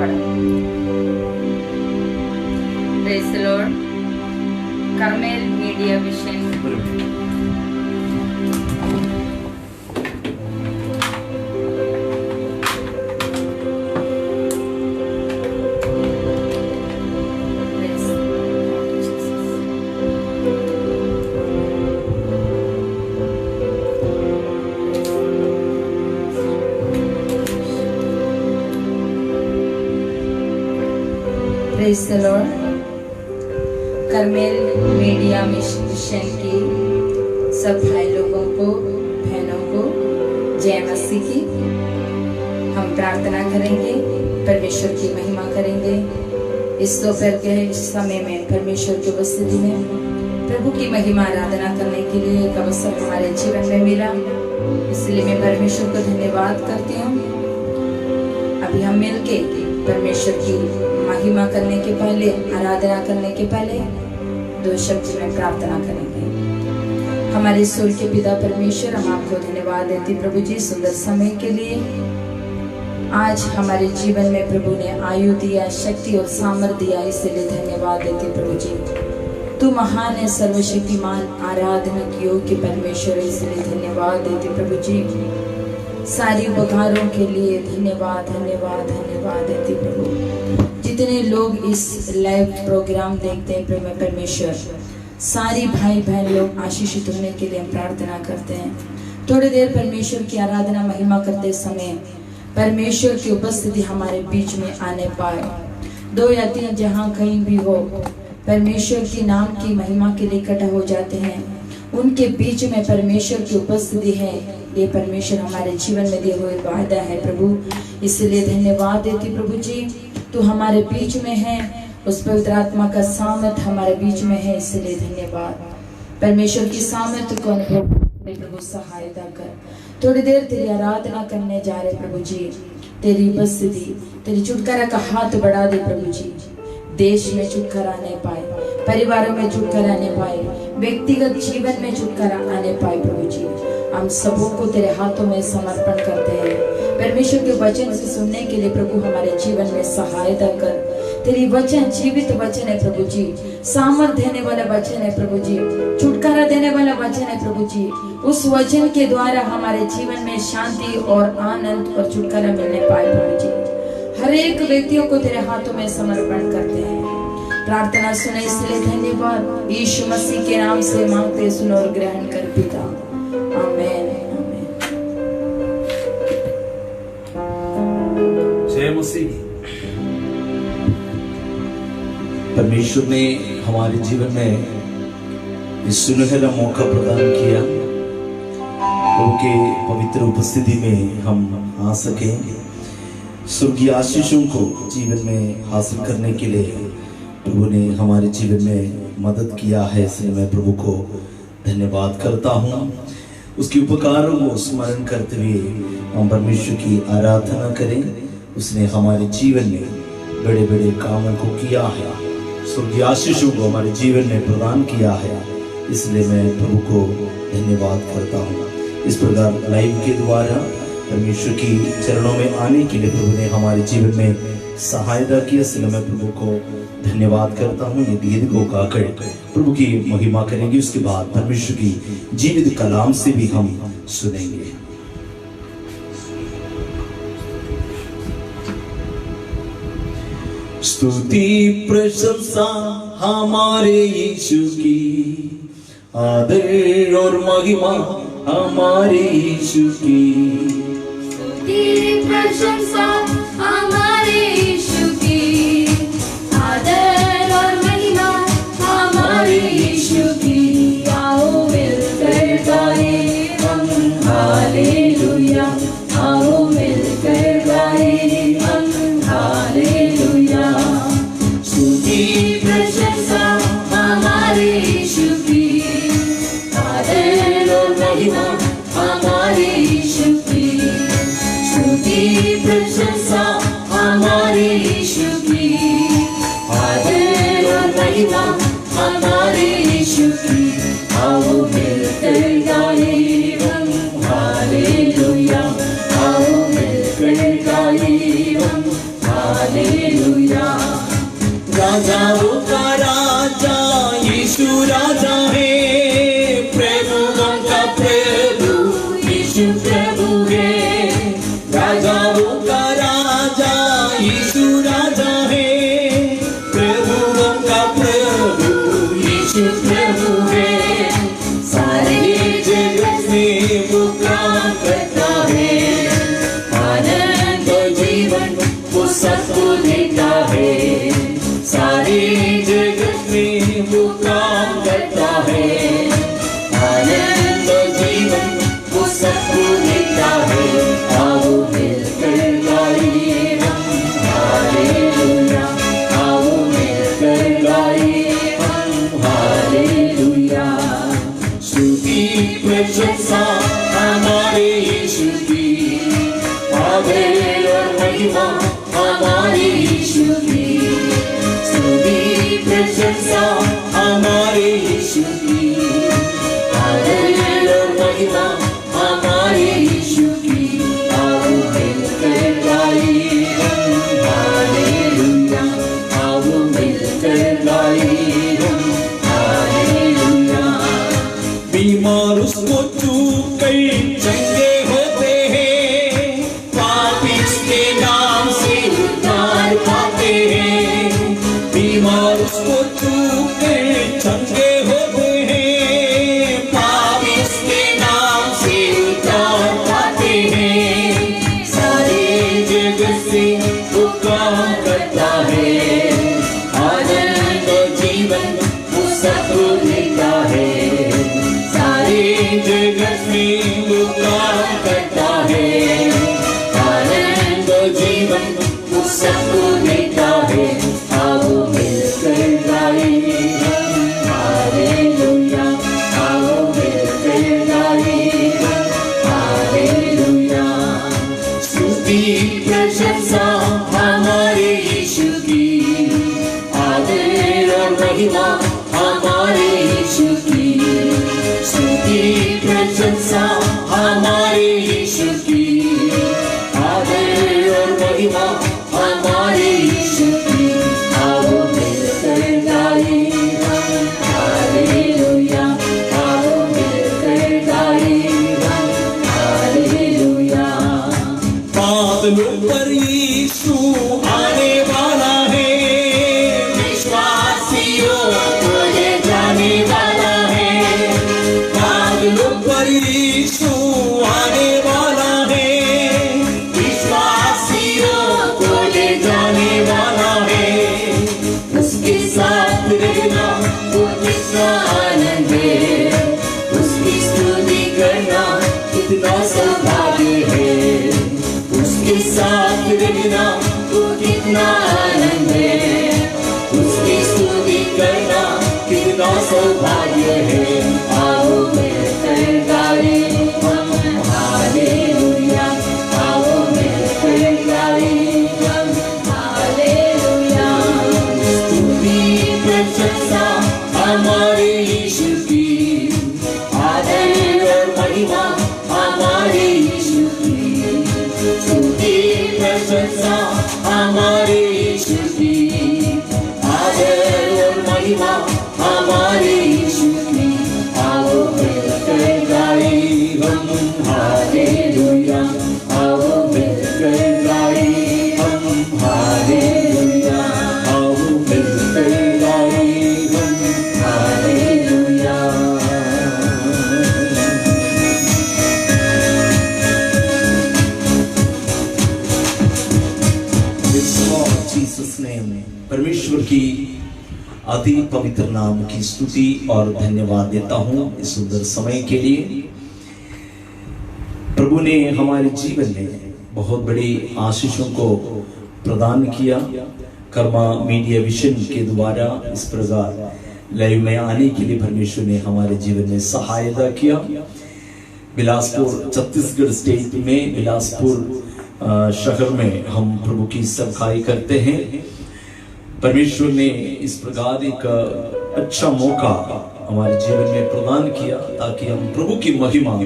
Lord. Praise the Lord. Carmel Media Vision. Praise the Lord. करमेल media mission की सब भाई लोगों को, बहनों को जय मसीह की। हम प्रार्थना करेंगे, परमेश्वर की महिमा करेंगे। इस दोपहर के समय में परमेश्वर की उपस्थिति में प्रभु की महिमा आराधना करने के लिए एक अवसर हमारे जीवन में मिला, इसलिए मैं परमेश्वर को धन्यवाद करती हूँ। अभी हम मिलके परमेश्वर की महिमा करने के पहले, आराधना करने के पहले दो शब्द में प्रार्थना करेंगे। हमारे स्वर्ग के पिता परमेश्वर, हम आपको धन्यवाद देते प्रभु जी सुंदर समय के लिए। आज हमारे जीवन में प्रभु ने आयु दिया, शक्ति और सामर्थ्य दिया, इसलिए धन्यवाद देते प्रभु जी। तू महान है, सर्वशक्तिमान, आराधना की योग्य परमेश्वर, इसलिए धन्यवाद देते प्रभु जी। सारी उपकारों के लिए धन्यवाद धन्यवाद धन्यवाद देते प्रभु। जितने लोग इस लाइव प्रोग्राम देखते हैं प्रभु परमेश्वर, सारी भाई बहन लोग आशीषित होने के लिए हम प्रार्थना करते हैं। थोड़ी देर परमेश्वर की आराधना महिमा करते समय परमेश्वर की उपस्थिति हमारे बीच में आने पाए। दो या तीन जहाँ कहीं भी हो, परमेश्वर की नाम की महिमा के लिए इकट्ठा हो जाते हैं, उनके बीच में परमेश्वर की उपस्थिति है। ये परमेश्वर हमारे जीवन में दिए हुए वादा है प्रभु, इसलिए धन्यवाद देती प्रभु जी। तू हमारे बीच में है, उस पवित्र आत्मा का सामर्थ हमारे बीच में है, इसलिए धन्यवाद। परमेश्वर की सामर्थ को अनुभव प्रभु सहायता कर। थोड़ी देर तेरी आराधना करने जा रहे प्रभु जी। तेरी उपस्थिति, तेरी छुटकारा का हाथ बढ़ा दे प्रभु जी। देश में छुटकारा आने पाए, परिवारों में छुटकारा आने पाए, व्यक्तिगत जीवन में छुटकारा आने पाए प्रभु जी। हम सबों को तेरे हाथों में समर्पण करते हैं। परमेश्वर के वचन से सुनने के लिए प्रभु हमारे जीवन में सहायता कर। तेरी वचन जीवित वचन है प्रभु जी, सामर्थ देने वाला वचन है प्रभु जी, छुटकारा देने वाला वचन है प्रभु जी। उस वचन के द्वारा हमारे जीवन में शांति और आनंद और छुटकारा मिलने पाए प्रभु जी। हर एक व्यक्तियों को तेरे हाथों में समर्पण करते हैं। प्रार्थना सुने इसलिए धन्यवाद। यीशु मसीह के नाम से मांगते, सुनो और ग्रहण कर पिता, आमीन आमीन। जय मसीह। परमेश्वर ने हमारे जीवन में इस सुनहरा मौका प्रदान किया, उनके पवित्र उपस्थिति में हम आ सके, स्वर्गीय आशीषों को जीवन में हासिल करने के लिए प्रभु ने हमारे जीवन में मदद किया है, इसलिए मैं प्रभु को धन्यवाद करता हूँ। उसके उपकारों को स्मरण करते हुए हम परमेश्वर की आराधना करें। उसने हमारे जीवन में बड़े बड़े कामों को किया है, स्वर्गीय आशीषों को हमारे जीवन में प्रदान किया है, इसलिए मैं प्रभु को धन्यवाद करता हूँ। इस प्रकार लाइव के द्वारा परमेश्वर की चरणों में आने के लिए प्रभु ने हमारे जीवन में सहायता की, इसलिए मैं प्रभु को धन्यवाद करता हूँ। ये गीत को गाकर प्रभु की महिमा करेंगे, उसके बाद परमेश्वर की जीवित कलाम से भी हम सुनेंगे। स्तुति प्रशंसा हमारे यीशु की, आदर और महिमा हमारे यीशु की। स्तुति प्रशंसा हमारे यीशु की, आदर और महिमा हमारे यीशु की। आओ मिलकर गाए हम हालेलुया, आओ मिलकर गाए हम हालेलुया। स्तुति प्रशंसा हमारे यीशु की, आदर और महिमा हमारे यीशु की। स्तुति प्रशंसा हमारे यीशु की, आदर और महिमा हमारे यीशु की। आओ मिलकर गाए हम हालेलुया, आओ मिलकर गाए हम हालेलुया। राजाओं का राजा यीशु राजा है, प्रभुओं का प्रभु यीशु प्रभु है। राजाओं का राजा यीशु राजा है, प्रभुओं का प्रभु यीशु प्रभु है। सारे जगत में वो काम करता है, आनंद और जीवन वो सबको देता है। सारे जगत में वो काम करता है, आनंद और जीवन वो सबको देता है। आओ मिलकर गाइए हम हालेलुया, आओ मिलकर गाइए हम हालेलुया। स्तुति प्रशंसा हमारे यीशु की, आदर और महिमा हमारे यीशु की। स्तुति प्रशंसा हमारे यीशु की, आदर और महिमा हमारे यीशु की। आओ मिलकर गाइए हम हालेलुया, आओ मिलकर गाइए हम हालेलुया। बीमार उसको छूकर चंगे होते हैं, पापी उसके नाम से उद्धार पाते हैं। बीमार उसको छूकर चंगे होते हैं, पापी उसके नाम से उद्धार पाते हैं। सारे जगत से वो काम करता है, आनंद और जीवन वो सबको देता है। सारे जगत में वो काम करता है, आनंद और जीवन वो सबको देता है। आओ मिलकर गाइए हम हालेलुया, आओ मिलकर गाइए हम हालेलुया। स्तुति प्रशंसा हमारे यीशु की, आदर और महिमा हमारे यीशु की। स्तुति प्रशंसा हमारे यीशु की, आदर और महिमा हमारे यीशु की। आओ मिलकर गाइए हम हालेलुया, आओ मिलकर गाइए हम हालेलुया। बादलों पर यीशु आने वाला है, विश्वासियों को ले जाने वाला है। बादलों पर यीशु आने वाला है, विश्वासियों को ले जाने वाला है। उसके साथ रहना वो कितना आनंद है, उसकी स्तुति करना कितना सौभाग्य है। उसके साथ रहना वो कितना आनंद है, उसकी स्तुति करना कितना सौभाग्य है। आओ मिलकर गाइए हम हालेलुया, आओ मिलकर गाइए हम हालेलुया। स्तुति प्रशंसा हमारे यीशु की, आदर और महिमा हमारे यीशु की। स्तुति प्रशंसा हमारे यीशु की, आदर और महिमा हमारे यीशु की। आओ मिलकर गाइए हम हालेलुया, आओ मिलकर गाइए हम हालेलुया, आओ मिलकर गाइए हम हालेलुया। जीसस नेम, परमेश्वर की अति पवित्र नाम की स्तुति और धन्यवाद देता हूं इस सुंदर समय के लिए। प्रभु ने हमारे जीवन में बहुत बड़ी आशीषों को प्रदान किया। कर्मा मीडिया विजन के द्वारा इस प्रकार लाइव में आने के लिए परमेश्वर ने हमारे जीवन में सहायता किया। बिलासपुर छत्तीसगढ़ स्टेट में बिलासपुर शहर में हम प्रभु की सेवकाई करते हैं। परमेश्वर ने इस प्रकार एक अच्छा मौका हमारे जीवन में प्रदान किया ताकि हम प्रभु की महिमा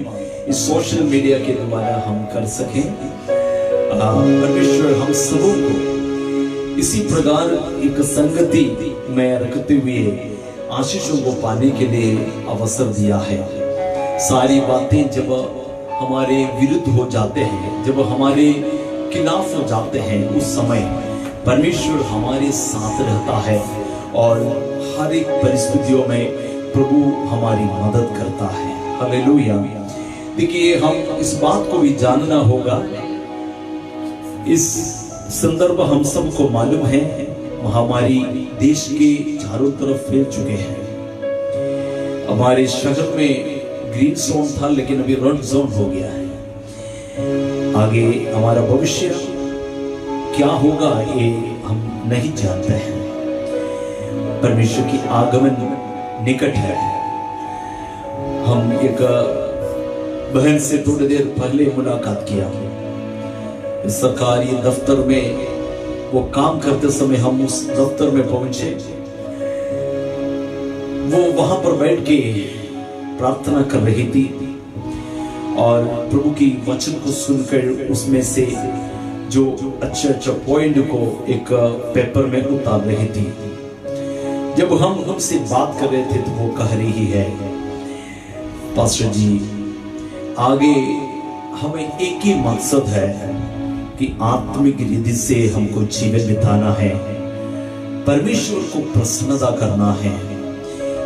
इस सोशल मीडिया के द्वारा हम कर सकें। परमेश्वर हम सबों को इसी प्रकार एक संगति में रखते हुए आशीषों को पाने के लिए अवसर दिया है। सारी बातें जब हमारे विरुद्ध हो जाते हैं, जब हमारे खिलाफ हो जाते हैं, उस समय परमेश्वर हमारे साथ रहता है और हर एक परिस्थितियों में प्रभु हमारी मदद करता है। हालेलुया। देखिए, हम इस बात को भी जानना होगा, इस संदर्भ हम सबको मालूम है, महामारी देश के चारों तरफ फैल चुके हैं। हमारे शहर में ग्रीन जोन था, लेकिन अभी रेड जोन हो गया है। आगे हमारा भविष्य क्या होगा ये हम नहीं जानते हैं। परमेश्वर की आगमन निकट है। हम एक बहन से थोड़ी देर पहले मुलाकात किया। सरकारी दफ्तर में वो काम करते समय हम उस दफ्तर में पहुंचे। वो वहां पर बैठ के प्रार्थना कर रही थी और प्रभु की वचन को सुनकर उसमें से जो अच्छा पॉइंट को एक पेपर में उतार रही थी। जब हम उनसे बात कर रहे थे तो वो कह रही है, पास्टर जी, आगे हमें एक ही मकसद है कि आत्मिक रिद्धि से हमको जीवन बिताना है, परमेश्वर को प्रसन्नता करना है।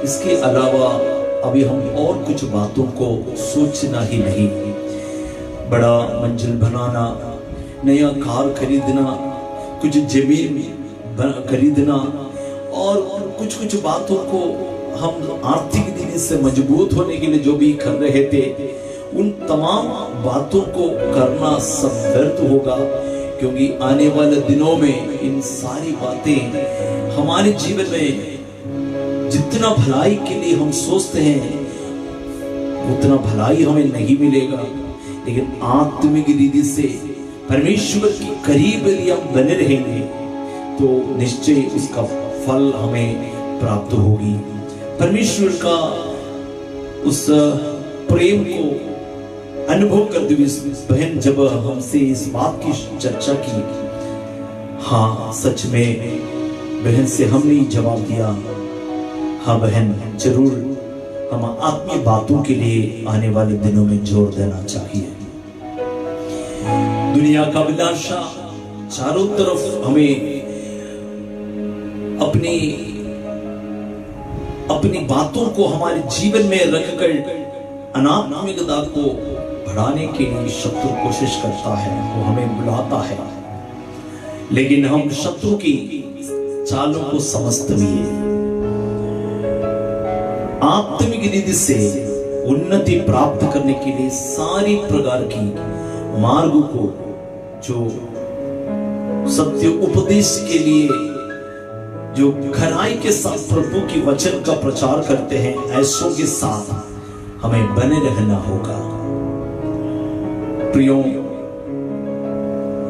इसके अलावा अभी हम और कुछ बातों को सोचना ही नहीं। बड़ा मंजिल बनाना, नया कार खरीदना, कुछ जमीन खरीदना और कुछ बातों को हम आर्थिक दृष्टि से मजबूत होने के लिए जो भी कर रहे थे, उन तमाम बातों को करना सब व्यर्थ होगा, क्योंकि आने वाले दिनों में इन सारी बातें हमारे जीवन में जितना भलाई के लिए हम सोचते हैं उतना भलाई हमें नहीं मिलेगा। लेकिन आत्मिक रीति से परमेश्वर के करीब यदि हम बने रहेंगे तो निश्चय उसका फल हमें प्राप्त होगी। परमेश्वर का उस प्रेम को अनुभव करते हुए बहन जब हमसे इस बात की चर्चा की, हाँ सच में बहन से हमने जवाब दिया, हाँ बहन, जरूर हम आत्मीय बातों के लिए आने वाले दिनों में जोर देना चाहिए। दुनिया का अभिलाषा चारों तरफ हमें अपनी बातों को हमारे जीवन में रखकर अनात्मिकता को बढ़ाने के लिए शत्रु कोशिश करता है, वो हमें बुलाता है, लेकिन हम शत्रु की चालों को समझते हुए आत्मिक रीति से उन्नति प्राप्त करने के लिए सारी प्रकार की मार्ग को, जो सत्य उपदेश के लिए जो खराई के साथ प्रभु की वचन का प्रचार करते हैं, ऐसों के साथ हमें बने रहना होगा। प्रियो,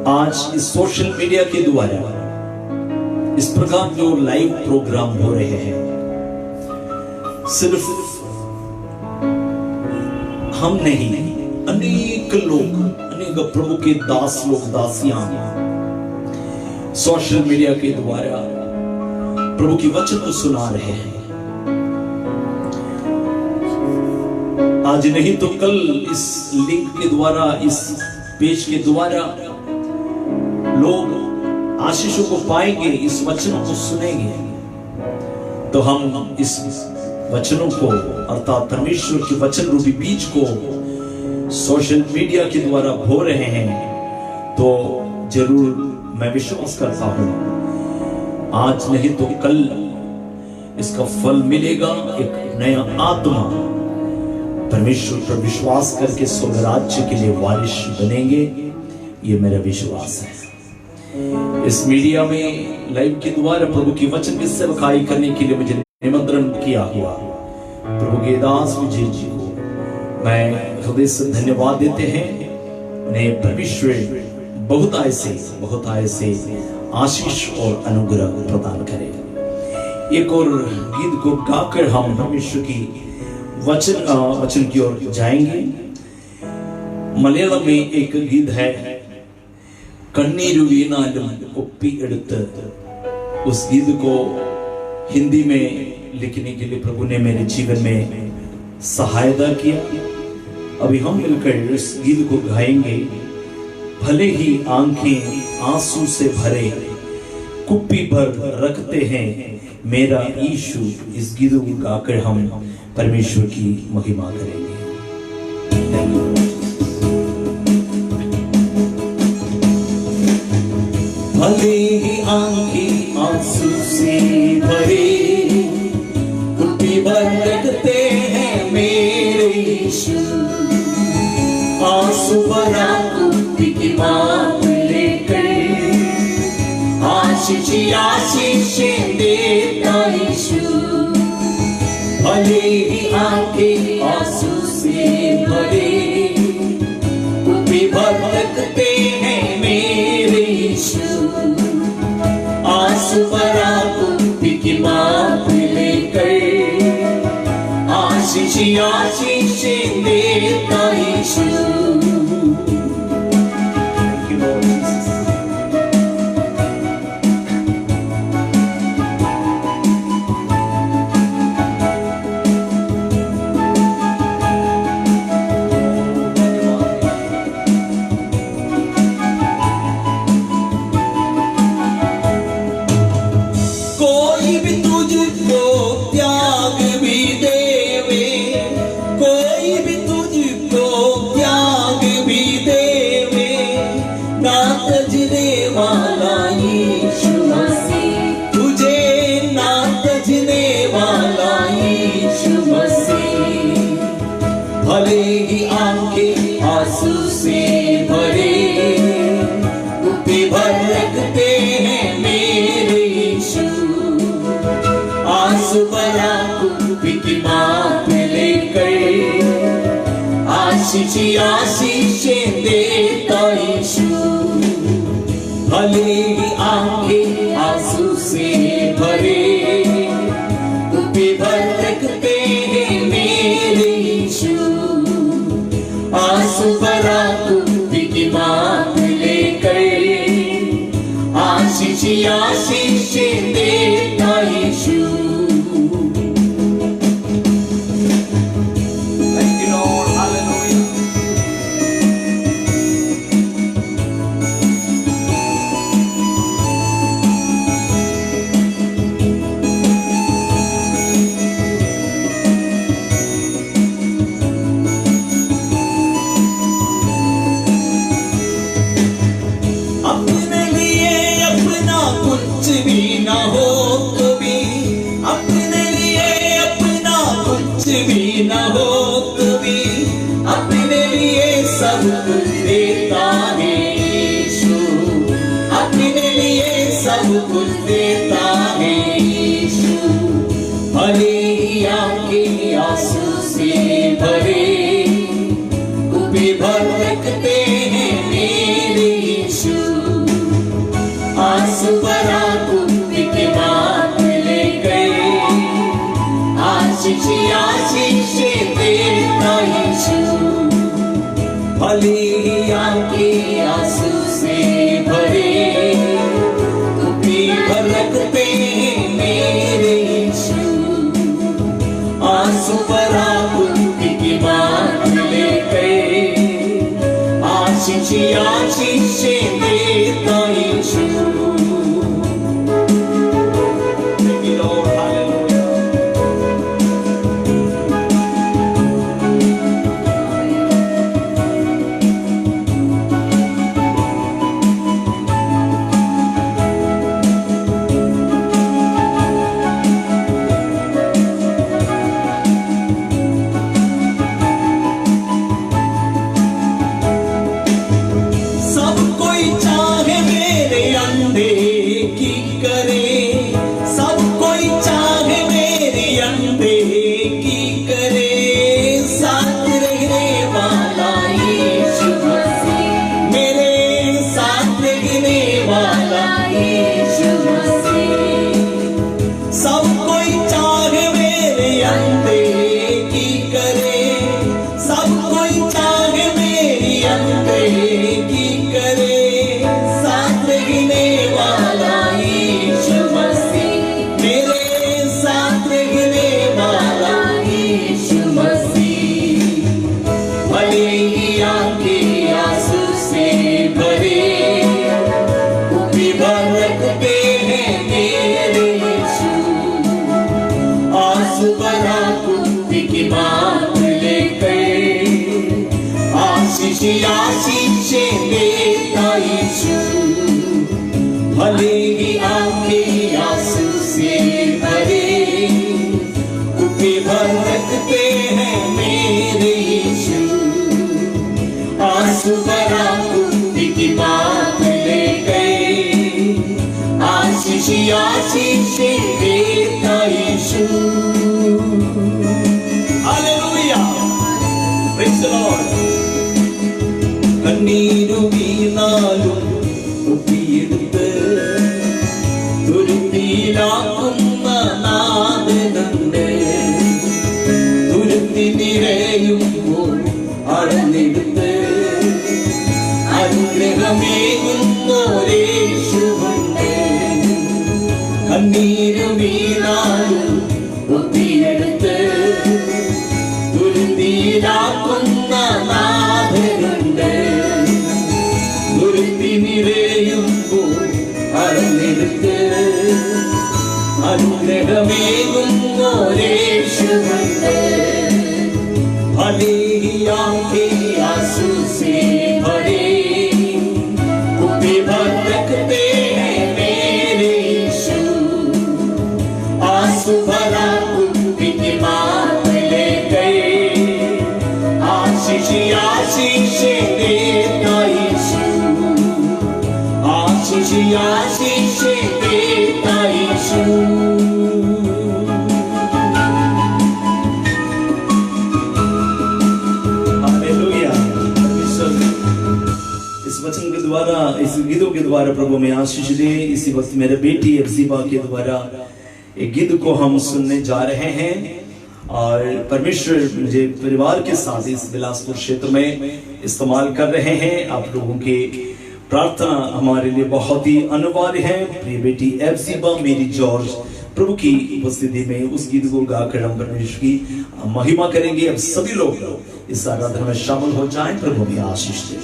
आज इस सोशल मीडिया के द्वारा इस प्रकार जो लाइव प्रोग्राम हो रहे हैं, सिर्फ हम नहीं, अनेक लोग, अनेक प्रभु के दास लोग, दासियां सोशल मीडिया के द्वारा प्रभु की वचन को सुना रहे हैं। आज नहीं तो कल इस लिंक के द्वारा, इस पेज के द्वारा लोग आशीषों को पाएंगे, इस वचनों को सुनेंगे। तो हम इस वचनों को, अर्थात परमेश्वर के वचन रूपी बीज को सोशल मीडिया के द्वारा बो रहे हैं, तो जरूर मैं विश्वास करता हूं आज नहीं तो कल इसका फल मिलेगा। एक नया आत्मा परमेश्वर पर विश्वास करके स्वर्ग राज्य के लिए वारिस बनेंगे, ये मेरा विश्वास है। इस मीडिया में लाइव के द्वारा प्रभु की वचन की सेवकाई करने के लिए मुझे निमंत्रण किया हुआ प्रभु के दास विजय जी को मैं हृदय से धन्यवाद देते हैं। उन्हें परमेश्वर बहुत ऐसे आशीष और अनुग्रह प्रदान करे। एक और गीत को गाकर हम परमेश्वर की वचन की ओर जाएंगे। मलयालम में एक गीत है, कन्नीरु वीनालुम कुप्पी एडुत्त उस गीत को हिंदी में लिखने के लिए प्रभु ने मेरे जीवन में सहायता किया। अभी हम मिलकर इस गीत को गाएंगे। भले ही आंखें आंसू से भरे कुप्पी पर रखते हैं मेरा यीशु। इस गीत को गाकर हम परमेश्वर की महिमा करेंगे। भले ही आंखें आंसू से भरे कुप्पी पर रखते हैं मेरे यीशु। आंसू भरा कुप्पी की माप लेकर आशीषें देता यीशु। भले ही आंखें आंसू से भरे कुप्पी पर रखते हैं मेरे यीशु। आंसू भरा कुप्पी की माप लेकर आशीषें देता यीशु। भले ही आंखें आंसू से भरे कुप्पी पर रखते हैं मेरे यीशु। आंसू भरा कुप्पी की माप लेकर आशीषें देता यीशु। भले ही आंखें आंसू से भरे कुप्पी पर रखते हैं मेरे यीशु। आंसू भरा कुप्पी की माप लेकर आशीषें देता यीशु। Thank you, Lord. Hallelujah. अपने लिए अपना कुछ भी ना हो कभी, अपने लिए अपना कुछ भी ना हो कभी, अपने लिए सब कुछ देता है यीशु। अपने लिए सब कुछ देता है यीशु। भले ही आंखें आंसू से भरे कुप्पी पर रखते हैं मेरे यीशु। आंसू भरा कुप्पी की माप लेकर आशीषें देता यीशु। भले ही आंखें आंसू से भरे कुप्पी पर रखते हैं मेरे यीशु। आंसू भरा कुप्पी की माप लेकर आशीषें देता यीशु। Thank you, Lord. Hallelujah. सब कोई चाहे मेरे अनदेखी करे, सब कोई चाहे मेरी अनदेखी करे, साथ रहने वाला यीशु मसीह, मेरे साथ रहने वाला यीशु मसीह। सब कोई चाहे मेरी अनदेखी करे, सब कोई चाहे मेरी अनदेखी करे, ही आंखें आंसू से भरे, कुत्ते भटकते हैं मेरे यीशु, आंसू भरा कुत्ते की बात ले गए, आशीष आशीष देता यीशु। Hallelujah, praise the Lord. കണ്ണീരു വീണാലും ഒപ്പിയെടുത്ത് തുരുത്തിയിലാക്കുന്ന നാഥനുണ്ട്, തുരുത്തി നിറയുമ്പോൾ അടഞ്ഞെടുത്ത് അനുഗ്രഹമേകുന്നോരേശുവുണ്ട്, കണ്ണീരു വീണാലും ഒപ്പിയെടുത്ത് തുരുത്തിയിലാക്കുന്ന നാഥനുണ്ട്, നിറയുമ്പോൾ അടഞ്ഞെടുത്ത് അനുഗ്രഹമേകുന്നോരേശുവുണ്ട്। ഭലേ ही आंखें आंसू से भरे, कुत्ते भटकते हैं मेरे यीशु, आंसू भरा कुत्ते की बात ले गए, आशीष आशीष देता यीशु, आशीष आशीष देता यीशु। हालेलुया। इस वचन के द्वारा, इस गीतों के द्वारा प्रभु में आशीष दे। इसी वक्त मेरे बेटी एफजीबा के द्वारा एक गीत को हम सुनने जा रहे हैं और परमेश्वर मुझे परिवार के साथ इस बिलासपुर क्षेत्र में इस्तेमाल कर रहे हैं। आप लोगों के प्रार्थना हमारे लिए बहुत ही अनिवार्य है। प्रिय बेटी एफजीबा मेरी जॉर्ज प्रभु की उपस्थिति में उस गीत को गाकर हम परमेश्वर की महिमा करेंगे। अब सभी लोग इस आराधना में शामिल हो जाएं। प्रभु में आशीष दे।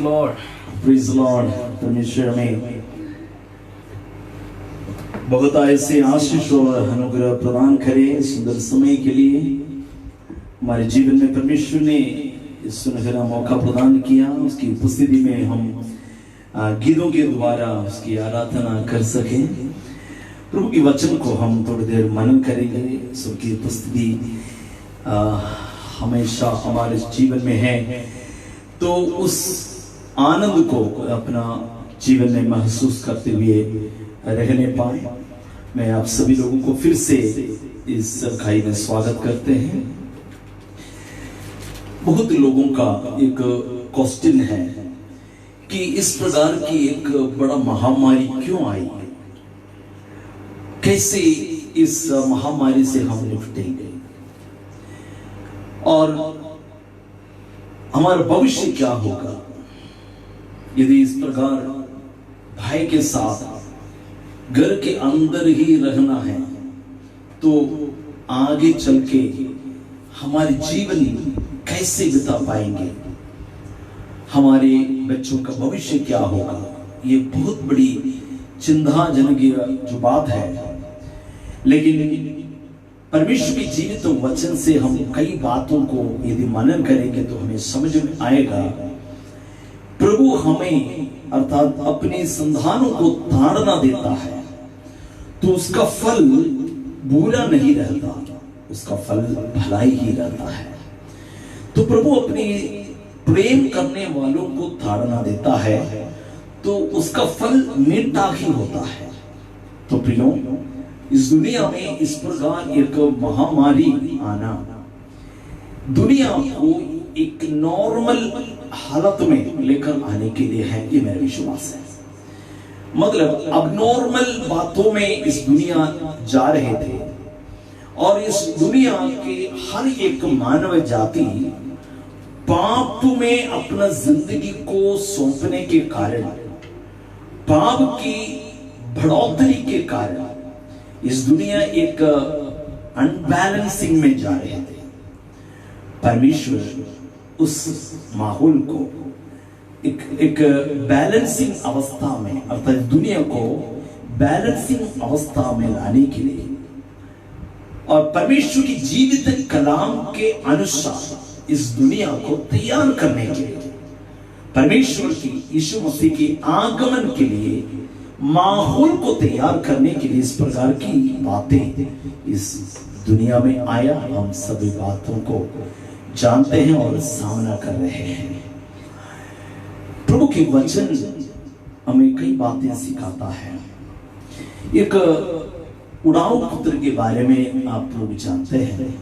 Praise Lord. परमेश्वर हमें बहुत ऐसे आशीष और अनुग्रह प्रदान करे सुंदर समय के लिए। हमारे जीवन में परमेश्वर ने इस सुनहरा मौका प्रदान किया, उसकी उपस्थिति में हम गीतों के द्वारा उसकी आराधना कर सके। प्रभु के वचन को हम थोड़ी देर मनन करेंगे। सबकी उपस्थिति हमेशा हमारे जीवन में है, तो उस आनंद को अपना जीवन में महसूस करते हुए रहने पाए। मैं आप सभी लोगों को फिर से इस इकाई में स्वागत करते हैं। बहुत लोगों का एक क्वेश्चन है कि इस प्रकार की एक बड़ा महामारी क्यों आई, कैसे इस महामारी से हम निपटेंगे और हमारा भविष्य क्या होगा यदि इस प्रकार भय के साथ घर के अंदर ही रहना है। तो आगे चल के हमारे जीवन कैसे बिता पाएंगे, हमारे बच्चों का भविष्य क्या होगा। ये बहुत बड़ी चिंताजनक जो बात है, लेकिन परमेश्वर के जीवित वचन से हम कई बातों को यदि मनन करेंगे तो हमें समझ में आएगा प्रभु हमें अर्थात अपने संतानों को ताड़ना देता है तो उसका फल बुरा नहीं रहता, उसका फल भलाई ही रहता है। तो प्रभु अपने प्रेम करने वालों को ताड़ना देता है तो उसका फल मीठा ही होता है। तो प्रियो, इस दुनिया में इस प्रकार एक महामारी आना दुनिया को एक नॉर्मल हालत में लेकर आने के लिए है, ये मेरा विश्वास है। मतलब अब नॉर्मल बातों में इस दुनिया जा रहे थे और इस दुनिया के हर एक मानव जाति पाप में अपना जिंदगी को सौंपने के कारण, पाप की बढ़ोतरी के कारण इस दुनिया एक अनबैलेंसिंग में जा रहे थे। परमेश्वर उस माहौल को एक बैलेंसिंग अवस्था में अर्थात दुनिया को बैलेंसिंग अवस्था में लाने के लिए और परमेश्वर की जीवित कलाम के अनुसार इस दुनिया को तैयार करने के लिए, परमेश्वर की यीशु मसीह के आगमन के लिए माहौल को तैयार करने के लिए इस प्रकार की बातें इस दुनिया में आया। हम सभी बातों को जानते हैं और सामना कर रहे हैं। प्रभु के वचन हमें कई बातें सिखाता है। एक उड़ाऊ पुत्र के बारे में आप लोग जानते हैं।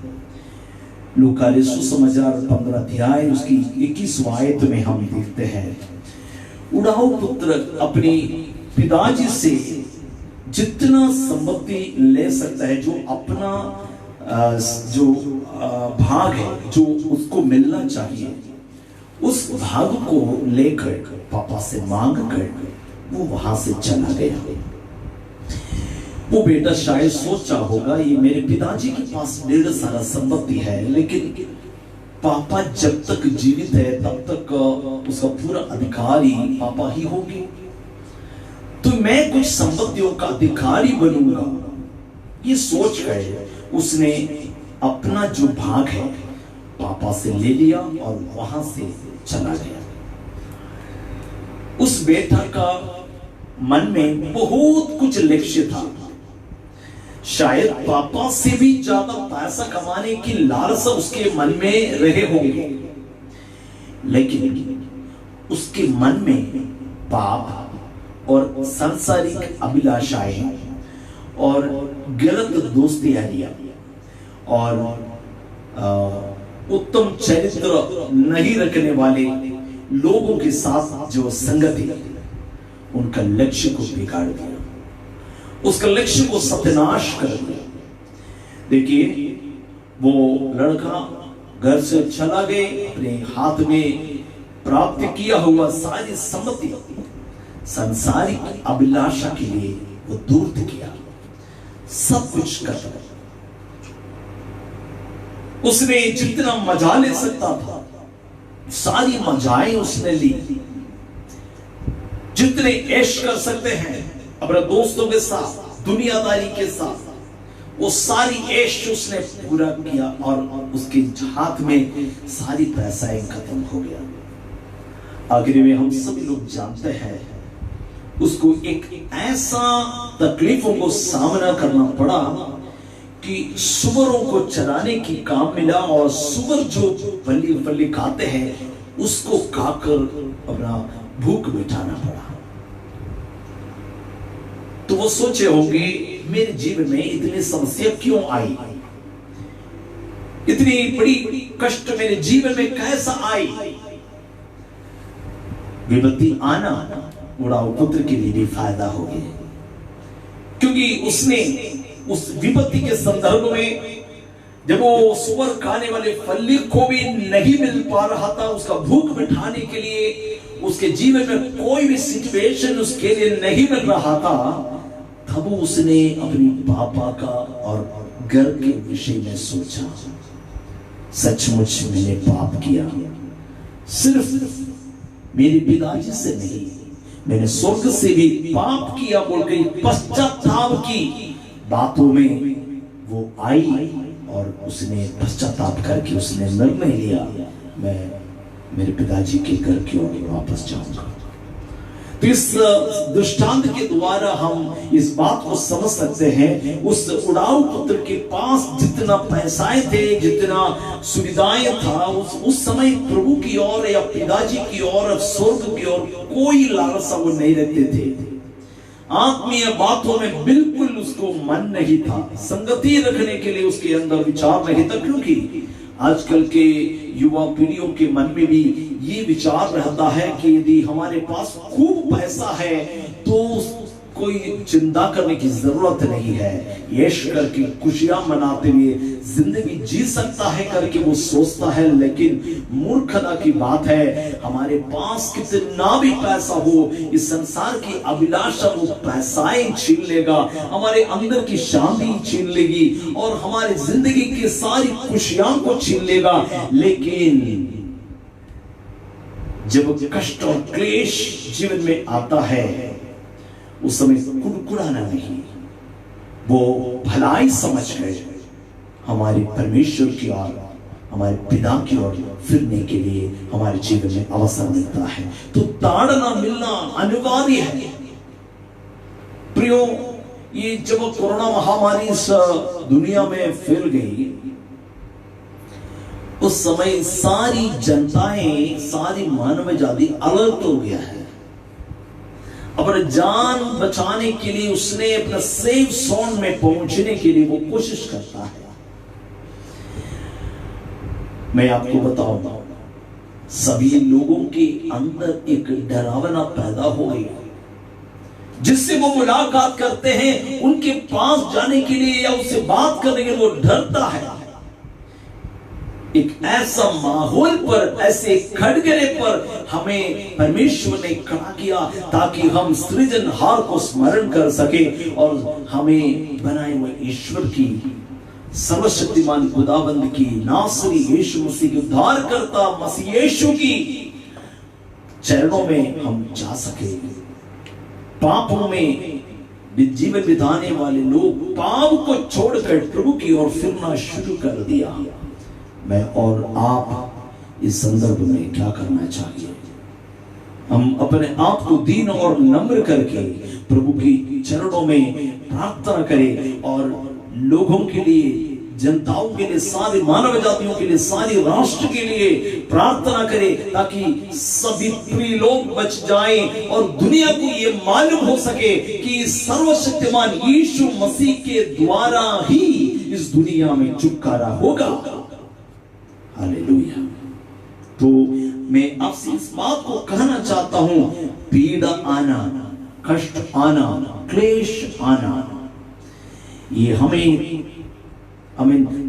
लूका रचित सुसमाचार 15 अध्याय उसकी 21 आयत में हम देखते हैं, उड़ाऊ पुत्र अपने पिताजी से जितना संपत्ति ले सकता है, जो अपना जो भाग है जो उसको मिलना चाहिए, उस भाग को लेकर पापा से मांग कर वो वहां से चला गया। वो बेटा शायद सोचा होगा ये मेरे पिताजी के पास ढेर सारा संपत्ति है, लेकिन पापा जब तक जीवित है तब तक उसका पूरा अधिकारी पापा ही होंगे, तो मैं कुछ संपत्तियों का अधिकारी बनूंगा। ये सोच कर उसने अपना जो भाग है पापा से ले लिया और वहां से चला गया। उस बेटा का मन में बहुत कुछ लक्ष्य था, शायद पापा से भी ज्यादा पैसा कमाने की लालसा उसके मन में रहे होंगे, लेकिन उसके मन में पाप और सांसारिक अभिलाषाएं और गलत दोस्तियां और उत्तम चरित्र नहीं रखने वाले लोगों के साथ जो संगति, उनका लक्ष्य को बिगाड़ दिया, उसका लक्ष्य को सत्यानाश कर दिया। देखिए, वो लड़का घर से चला गए, अपने हाथ में प्राप्त किया हुआ सारी संपत्ति संसारिक अभिलाषा के लिए वो दूर किया, सब कुछ कर दिया। उसने जितना मजा ले सकता था सारी मजाएं उसने ली, जितने ऐश कर सकते हैं अपने दोस्तों के साथ, दुनियादारी के साथ, वो सारी ऐश उसने पूरा किया और उसके हाथ में सारी पैसाएं खत्म हो गया। आखिर में हम सभी लोग जानते हैं उसको एक ऐसा तकलीफों को सामना करना पड़ा कि सुअरों को चराने की काम मिला और सुअर जो फली फली खाते हैं उसको खाकर अपना भूख मिटाना पड़ा। तो वो सोचे होंगे मेरे जीवन में इतनी समस्या क्यों आई, इतनी बड़ी कष्ट मेरे जीवन में कैसा आई। विपत्ति आना उड़ाऊ पुत्र के लिए भी फायदा हो गया, क्योंकि उसने उस विपत्ति के संदर्भ में जब वो सुअर खाने वाले फली को भी नहीं मिल पा रहा था, उसका भूख मिटाने के लिए उसके जीवन में कोई भी सिचुएशन उसके लिए नहीं मिल रहा था, तब उसने अपनी पापा का और घर के विषय में सोचा, सचमुच मैंने पाप किया, सिर्फ मेरे पिताजी से नहीं मैंने स्वर्ग से भी पाप किया बोलकर पश्चाताप की बातों में वो आई और उसने पश्चाताप करके उसने निर्णय लिया मैं मेरे पिताजी के घर की ओर वापस जाऊंगा। तो इस दृष्टांत के द्वारा हम इस बात को समझ सकते हैं, उस उड़ाऊ पुत्र के पास जितना पैसाएं थे, जितना सुविधाएं था, उस समय प्रभु की ओर या पिताजी की ओर, स्वर्ग की ओर कोई लालसा वो नहीं रखते थे। आत्मीय बातों में बिल्कुल उसको मन नहीं था, संगति रखने के लिए उसके अंदर विचार नहीं था, क्योंकि आजकल के युवा पीढ़ियों के मन में भी ये विचार रहता है कि यदि हमारे पास खूब पैसा है तो कोई चिंता करने की जरूरत नहीं है, यश करके खुशियां मनाते हुए जिंदगी जी सकता है करके वो सोचता है। लेकिन मूर्खता की बात है, हमारे पास कितना भी पैसा हो, इस संसार की अभिलाषा वो पैसाएं छीन लेगा, हमारे अंदर की शांति छीन लेगी और हमारी जिंदगी की सारी खुशियां को छीन लेगा। लेकिन जब कष्ट और क्लेश जीवन में आता है उस समय कुड़कुड़ाना नहीं, वो भलाई समझ गए हमारे परमेश्वर की ओर, हमारे पिता की ओर फिरने के लिए हमारे जीवन में अवसर मिलता है। तो ताड़ना मिलना अनिवार्य है। प्रियो, ये जब कोरोना महामारी इस दुनिया में फैल गई, उस समय सारी जनताएं, सारी मानव जाति अलर्ट हो गया है। अपने जान बचाने के लिए उसने अपना सेफ जोन में पहुंचने के लिए वो कोशिश करता है। मैं आपको बताऊं, सभी लोगों के अंदर एक डरावना पैदा हो गया, जिससे वो मुलाकात करते हैं, उनके पास जाने के लिए या उससे बात करने के लिए वो डरता है। एक ऐसा माहौल पर, ऐसे खड़गरे पर हमें परमेश्वर ने खड़ा किया ताकि हम सृजनहार को स्मरण कर सके और हमें बनाए हुए ईश्वर की, सर्वशक्तिमान खुदाबंद की, नासरी यीशु मसीह की, उद्धारकर्ता मसीह यीशु की चरणों में हम जा सके। पापों में जीवन बिताने वाले लोग पाप को छोड़कर प्रभु की ओर फिरना शुरू कर दिया। मैं और आप इस संदर्भ में क्या करना चाहिए? हम अपने आप को दीन और नम्र करके प्रभु की चरणों में प्रार्थना करें और लोगों के लिए, जनताओं के लिए, सारी मानव जातियों के लिए, सारी राष्ट्र के लिए प्रार्थना करें ताकि सभी प्रिय लोग बच जाएं और दुनिया को ये मालूम हो सके कि सर्वशक्तिमान यीशु मसीह के द्वारा ही इस दुनिया में छुटकारा होगा। हालेलुया। तो मैं आपसे इस बात को कहना चाहता हूं, पीड़ा आना, कष्ट आना, क्लेश आना, ये हमें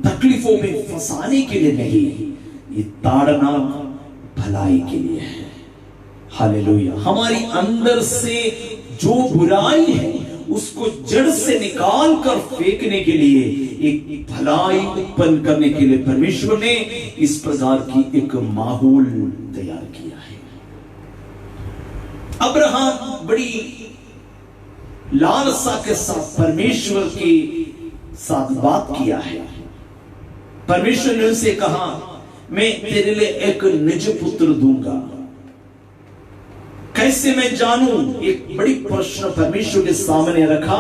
तकलीफों में फंसाने के लिए नहीं, ये ताड़ना भलाई के लिए है। हालेलुया। हमारी अंदर से जो बुराई है उसको जड़ से निकाल कर फेंकने के लिए, एक भलाई उत्पन्न करने के लिए परमेश्वर ने इस प्रकार की एक माहौल तैयार किया है। अब्राहम बड़ी लालसा के साथ परमेश्वर के साथ बात किया है। परमेश्वर ने उनसे कहा, मैं तेरे लिए एक निज पुत्र दूंगा। कैसे मैं जानूं? एक बड़ी प्रश्न परमेश्वर के सामने रखा।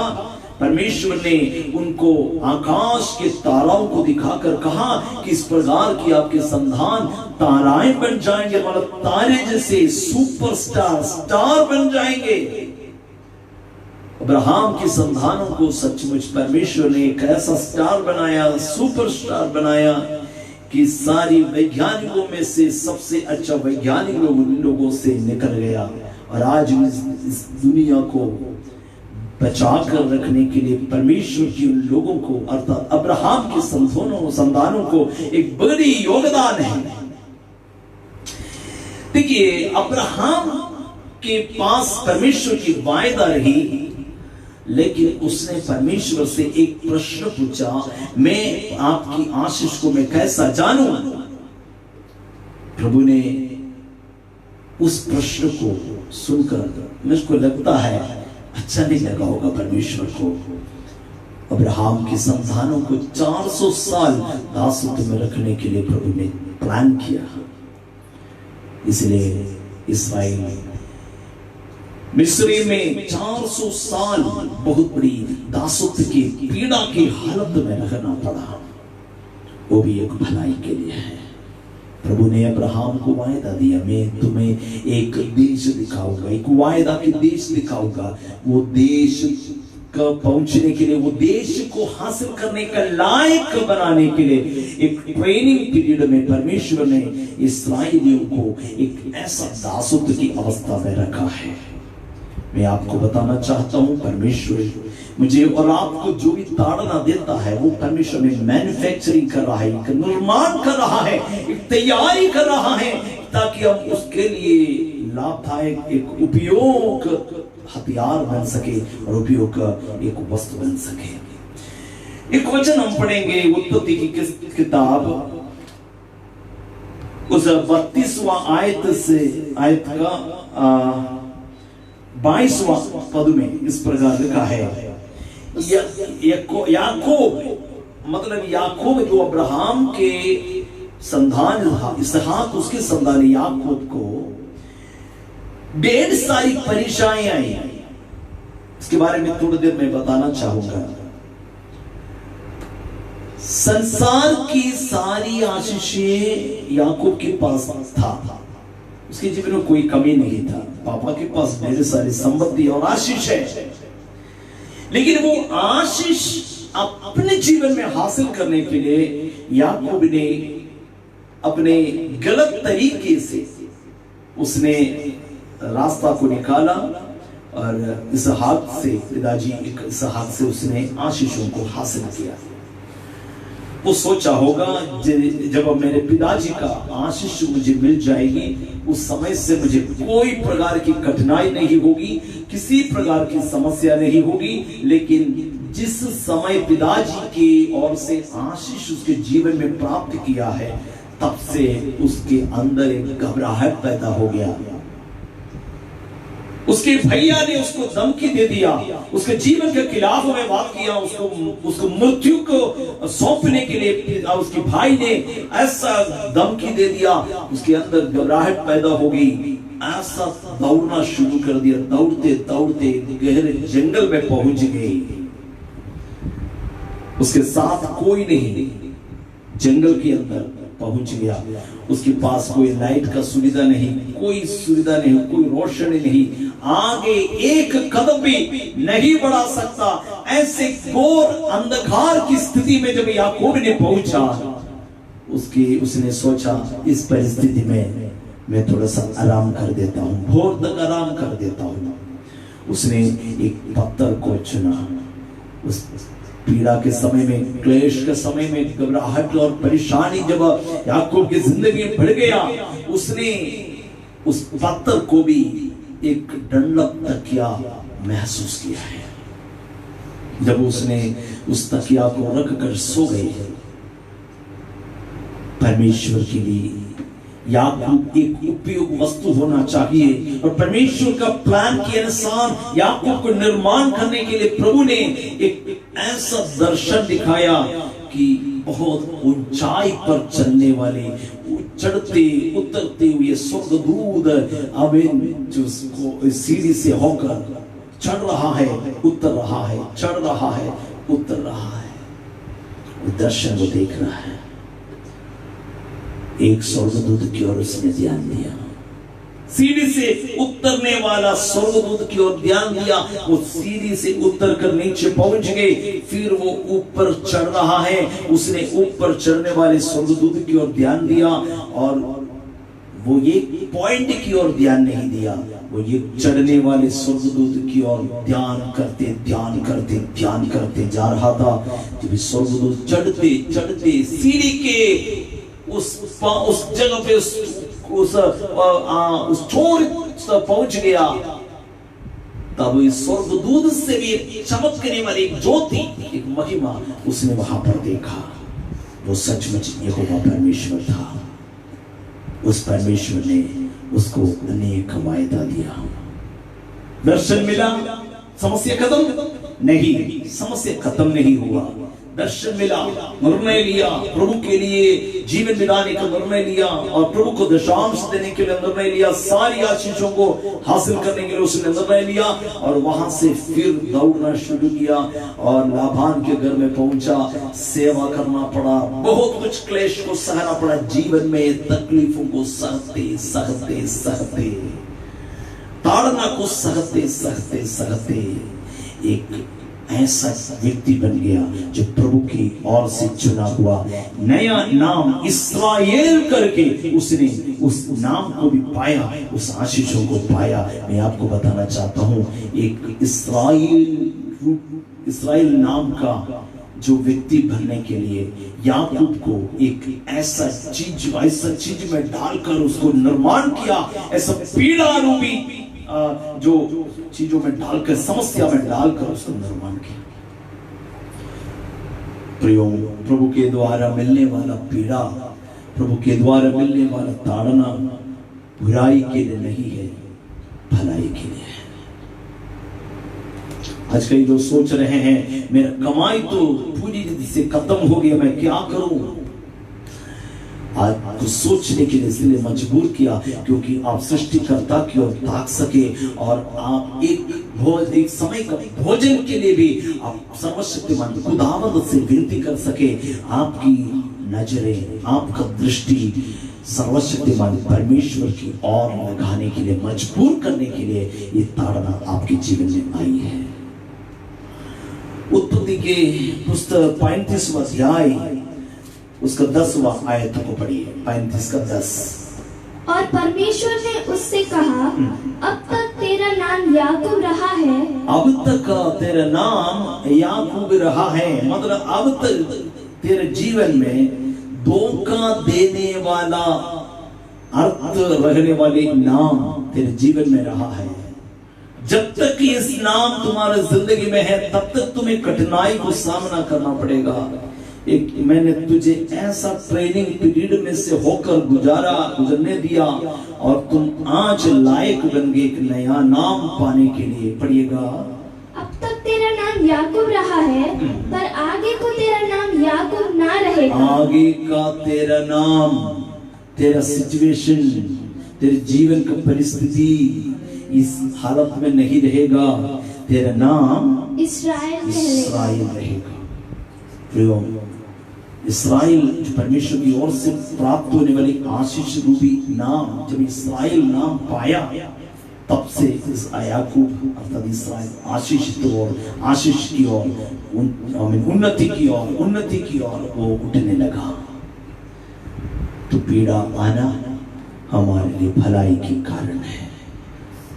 परमेश्वर ने उनको आकाश के ताराओं को दिखाकर कहा कि इस प्रकार की आपके संतान ताराएं बन जाएंगे, मतलब तारे जैसे सुपरस्टार स्टार बन जाएंगे। अब्राहम की संतानों को सचमुच परमेश्वर ने एक ऐसा स्टार बनाया, सुपरस्टार बनाया कि सारी वैज्ञानिकों में से सबसे अच्छा वैज्ञानिक लोगों से निकल गया। और आज इस दुनिया को बचाकर रखने के लिए परमेश्वर की उन लोगों को, अर्थात अब्राहम के संतानों को एक बड़ी योगदान है। देखिए, अब्राहम के पास परमेश्वर की वायदा रही, लेकिन उसने परमेश्वर से एक प्रश्न पूछा, मैं आपकी आशीष को मैं कैसा जानूं? प्रभु ने उस प्रश्न को सुनकर मुझको लगता है अच्छा नहीं लगा होगा परमेश्वर को। अब्राहम की संतानों को 400 साल दासत्व में रखने के लिए प्रभु ने प्लान किया। इसलिए इस्राएल मिस्र में 400 साल बहुत बड़ी दासत्व की पीड़ा की हालत में रहना पड़ा। वो भी एक भलाई के लिए है। प्रभु ने अब्राहम को वायदा दिया, मैं तुम्हें एक देश दिखाऊंगा, एक वायदा के देश दिखाऊंगा। वो देश का पहुंचने के लिए, वो देश को हासिल करने का लायक बनाने के लिए एक ट्रेनिंग पीरियड में परमेश्वर ने इस्राएलियों को एक ऐसा दासत्व की अवस्था में रखा है। मैं आपको बताना चाहता हूं, परमेश्वर मुझे और आपको जो भी ताड़ना देता है वो परमेश्वर में मैन्युफैक्चरिंग कर रहा है, एक निर्माण कर रहा है, एक तैयारी कर रहा है, ताकि हम उसके लिए लाभदायक एक उपयोग हथियार बन सके और उपयोग एक वस्तु बन सके। एक वचन हम पढ़ेंगे उत्पत्ति की किताब, उस 32वां आयत का 22वां पद में इस प्रकार लिखा है, याकूब, मतलब याकूब जो अब्राहम के संतान था, इसहाक उसके संतान याकूब को ढेर सारी परेशानियां आई। इसके बारे में थोड़ी देर में बताना चाहूंगा। संसार की सारी आशीषें याकूब के पास था, उसके जीवन में कोई कमी नहीं था। पापा के पास ढेर सारी संपत्ति और आशीष है, लेकिन वो आशीष अपने जीवन में हासिल करने के लिए याकूब ने अपने गलत तरीके से उसने रास्ता को निकाला और इसहाक से, पिताजी इसहाक से उसने आशीषों को हासिल किया। वो सोचा होगा जब मेरे पिताजी का आशीष मुझे मिल जाएगी, उस समय से मुझे कोई प्रकार की कठिनाई नहीं होगी, किसी प्रकार की समस्या नहीं होगी। लेकिन जिस समय पिताजी की ओर से आशीष उसके जीवन में प्राप्त किया है, तब से उसके अंदर एक घबराहट पैदा हो गया। उसके भैया ने उसको धमकी दे दिया, उसके जीवन के खिलाफ में बात किया, उसको मृत्यु को सौंपने के लिए उसके भाई ने ऐसा धमकी दे दिया। उसके अंदर घबराहट पैदा हो गई, ऐसा दौड़ना शुरू कर दिया। दौड़ते दौड़ते गहरे जंगल में पहुंच गए। उसके साथ कोई नहीं, जंगल के अंदर पहुंच गया। उसके पास कोई लाइट का सुविधा नहीं, कोई सुविधा नहीं, कोई रोशनी नहीं, आगे एक कदम भी नहीं बढ़ा सकता। ऐसे घोर अंधकार की स्थिति में जब याकूब ने पहुंचा, उसने सोचा इस परिस्थिति में मैं थोड़ा सा आराम कर देता हूं, भोर तक आराम कर देता हूं। उसने एक पत्थर को चुना। उस पीड़ा के समय में, क्लेश के समय में, घबराहट और परेशानी जब याकूब की जिंदगी में बढ़ गया, उसने उस पत्थर को भी एक दंडक तकिया महसूस किया है। जब उसने उस तकिया को रख कर सो गई, परमेश्वर के लिए याकूब एक उपयोगी वस्तु होना चाहिए और परमेश्वर का प्लान के अनुसार याकूब को निर्माण करने के लिए प्रभु ने एक ऐसा दर्शन दिखाया कि बहुत ऊंचाई पर चलने वाले चढ़ते उतरते हुए स्वर्गदूत आमीन जो सीढ़ी से होकर चढ़ रहा है, उतर रहा है, चढ़ रहा है, उतर रहा है, वो दर्शन वो देख रहा है। एक स्वर्गदूत की ओर उसने ध्यान दिया, सीढ़ी से उतरने वाला स्वर्गदूत की ओर ध्यान दिया। वो सीढ़ी से उतर कर नीचे पहुंच गए, फिर वो ऊपर चढ़ रहा है, उसने ऊपर चढ़ने वाले स्वर्गदूत की ओर ध्यान दिया और वो ये पॉइंट की ओर ध्यान नहीं दिया, वो ये चढ़ने वाले स्वर्गदूत की ओर ध्यान करते जा रहा था। जब स्वर्गदूत चढ़ते चढ़ते सीढ़ी के उस जगह पे उस छोर पहुंच गया, तब इस स्वर्गदूत से भी चमकने वाली एक ज्योति, एक महिमा उसने वहां पर देखा। वो सचमुच यहोवा परमेश्वर था। उस परमेश्वर ने उसको अनेक वायदा दिया। दर्शन मिला, समस्या खत्म नहीं, समस्या खत्म नहीं हुआ। दर्शन मिला, निर्णय लिया, प्रभु के लिए जीवन बिताने का निर्णय लिया और प्रभु को दशांश देने के लिए निर्णय लिया, सारी आशीषों को हासिल करने के लिए उसने निर्णय लिया और वहां से फिर दौड़ना शुरू किया और लाभान के घर में पहुंचा। सेवा करना पड़ा, बहुत कुछ क्लेश को सहना पड़ा, जीवन में तकलीफों को सहते ताड़ना को सहते एक ऐसा व्यक्ति बन गया जो प्रभु की ओर से चुना हुआ। नया नाम इस्राएल करके उसने उस नाम को भी पाया, उस आशीषों को पाया। मैं आपको बताना चाहता हूं, एक इस्राएल नाम का जो व्यक्ति बनने के लिए याकूब को एक ऐसा चीज में डालकर उसको निर्माण किया, ऐसा पीड़ा रूपी जो चीजों में डालकर, समस्या में डालकर उसको निर्माण किया। प्रभु के द्वारा मिलने वाला पीड़ा, प्रभु के द्वारा मिलने वाला ताड़ना बुराई के लिए नहीं है, भलाई के लिए है। आज कई लोग सोच रहे हैं मेरा कमाई तो पूरी रीति से खत्म हो गया, मैं क्या करूं। आज तो सोचने के लिए इसलिए मजबूर किया क्योंकि आप सृष्टिकर्ता की ओर ताक सके और आप एक समय का भोजन के लिए भी आप सर्वशक्तिमान खुदावंद से विनती कर सके। आपकी नजरें, आपका दृष्टि सर्वशक्तिमान परमेश्वर की ओर लगाने के लिए, मजबूर करने के लिए ये ताड़ना आपके जीवन में आई है। उत्पत्ति के पुस्तक 35वां अध्याय उसका 10वां आयत को पढ़िए, 35 का 10। और परमेश्वर ने उससे कहा, अब तक तेरा नाम याकूब रहा है। अब तक तेरा नाम याकूब रहा है, मतलब अब तक तेरे जीवन में धोखा देने वाला अर्थ रहने वाले नाम तेरे जीवन में रहा है। जब तक इस नाम तुम्हारे जिंदगी में है तब तक तुम्हें कठिनाई को सामना करना पड़ेगा। एक मैंने तुझे ऐसा ट्रेनिंग पीरियड में से होकर गुजरने दिया और तुम आज लायक बन गए एक नया नाम पाने के लिए। पढ़िएगा, अब तक तेरा नाम याकूब रहा है, पर आगे को तेरा नाम याकूब ना रहेगा। आगे का तेरा नाम, तेरा सिचुएशन, तेरे जीवन का परिस्थिति इस हालत में नहीं रहेगा, तेरा नाम इस्राएल रहेगा। इस्राएल जो परमेश्वर की ओर से प्राप्त होने वाली आशीष रूपी नाम, जब इस्राएल नाम पाया तब से इस याकूब अर्थात इस्राएल आशीषित और आशीष की ओर, उन्नति की ओर वो उठने लगा। तो पीड़ा आना हमारे लिए भलाई के कारण है,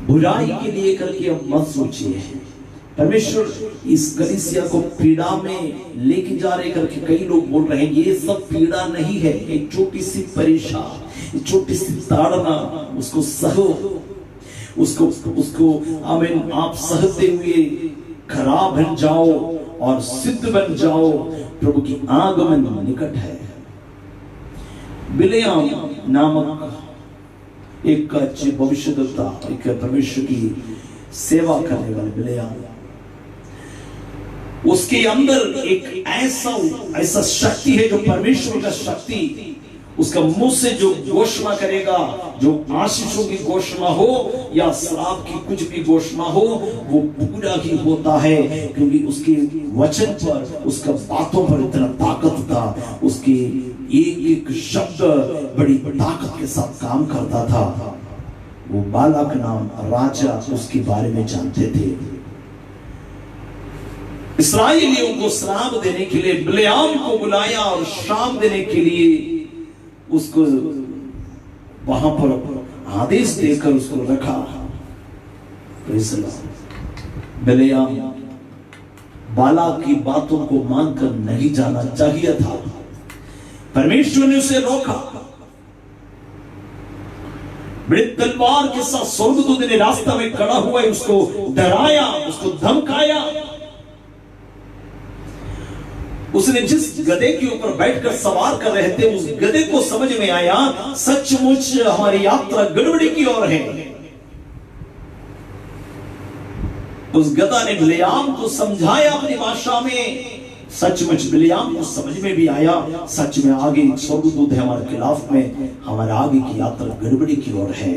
बुराई के लिए करके अब मत सोचिए। परमेश्वर इस कलीसिया को पीड़ा में लेके जा रहे करके कई लोग बोल रहे हैं ये सब पीड़ा नहीं है, एक छोटी सी परेशान, एक छोटी सी ताड़ना, उसको सहो, उसको आमीन आप सहते हुए खराब बन जाओ और सिद्ध बन जाओ। प्रभु की आगमन निकट है। बिलेआम नामक एक अच्छे भविष्यद्वक्ता, एक परमेश्वर की सेवा करने वाले बिलेयाम, उसके अंदर एक ऐसा शक्ति है जो परमेश्वर का शक्ति, उसका मुंह से जो घोषणा करेगा, जो आशीषों की घोषणा हो या श्राप की कुछ भी घोषणा हो, वो पूरा ही होता है, क्योंकि उसके वचन पर, उसका बातों पर इतना ताकत था, उसके एक एक शब्द बड़ी ताकत के साथ काम करता था। वो बालाक नाम राजा उसके बारे में जानते थे। इस्राएलियों को श्राप देने के लिए बिलेयाम को बुलाया और श्राप देने के लिए उसको वहां पर आदेश देकर उसको रखा। बिलेयाम बालाक की बातों को मानकर नहीं जाना चाहिए था। परमेश्वर ने उसे रोका, बड़ी तलवार के साथ स्वर्गदूत ने रास्ता में खड़ा हुआ, उसको डराया, उसको धमकाया। उसने जिस गधे के ऊपर बैठकर सवार कर रहे थे, उस गधे को समझ में आया सचमुच हमारी यात्रा गड़बड़ी की ओर है। उस गधा ने बिलेयाम को समझाया अपनी भाषा में, सचमुच बिलेयाम को समझ में भी आया सच में आगे स्वर्गदूत है हमारे खिलाफ में, हमारे आगे की यात्रा गड़बड़ी की ओर है।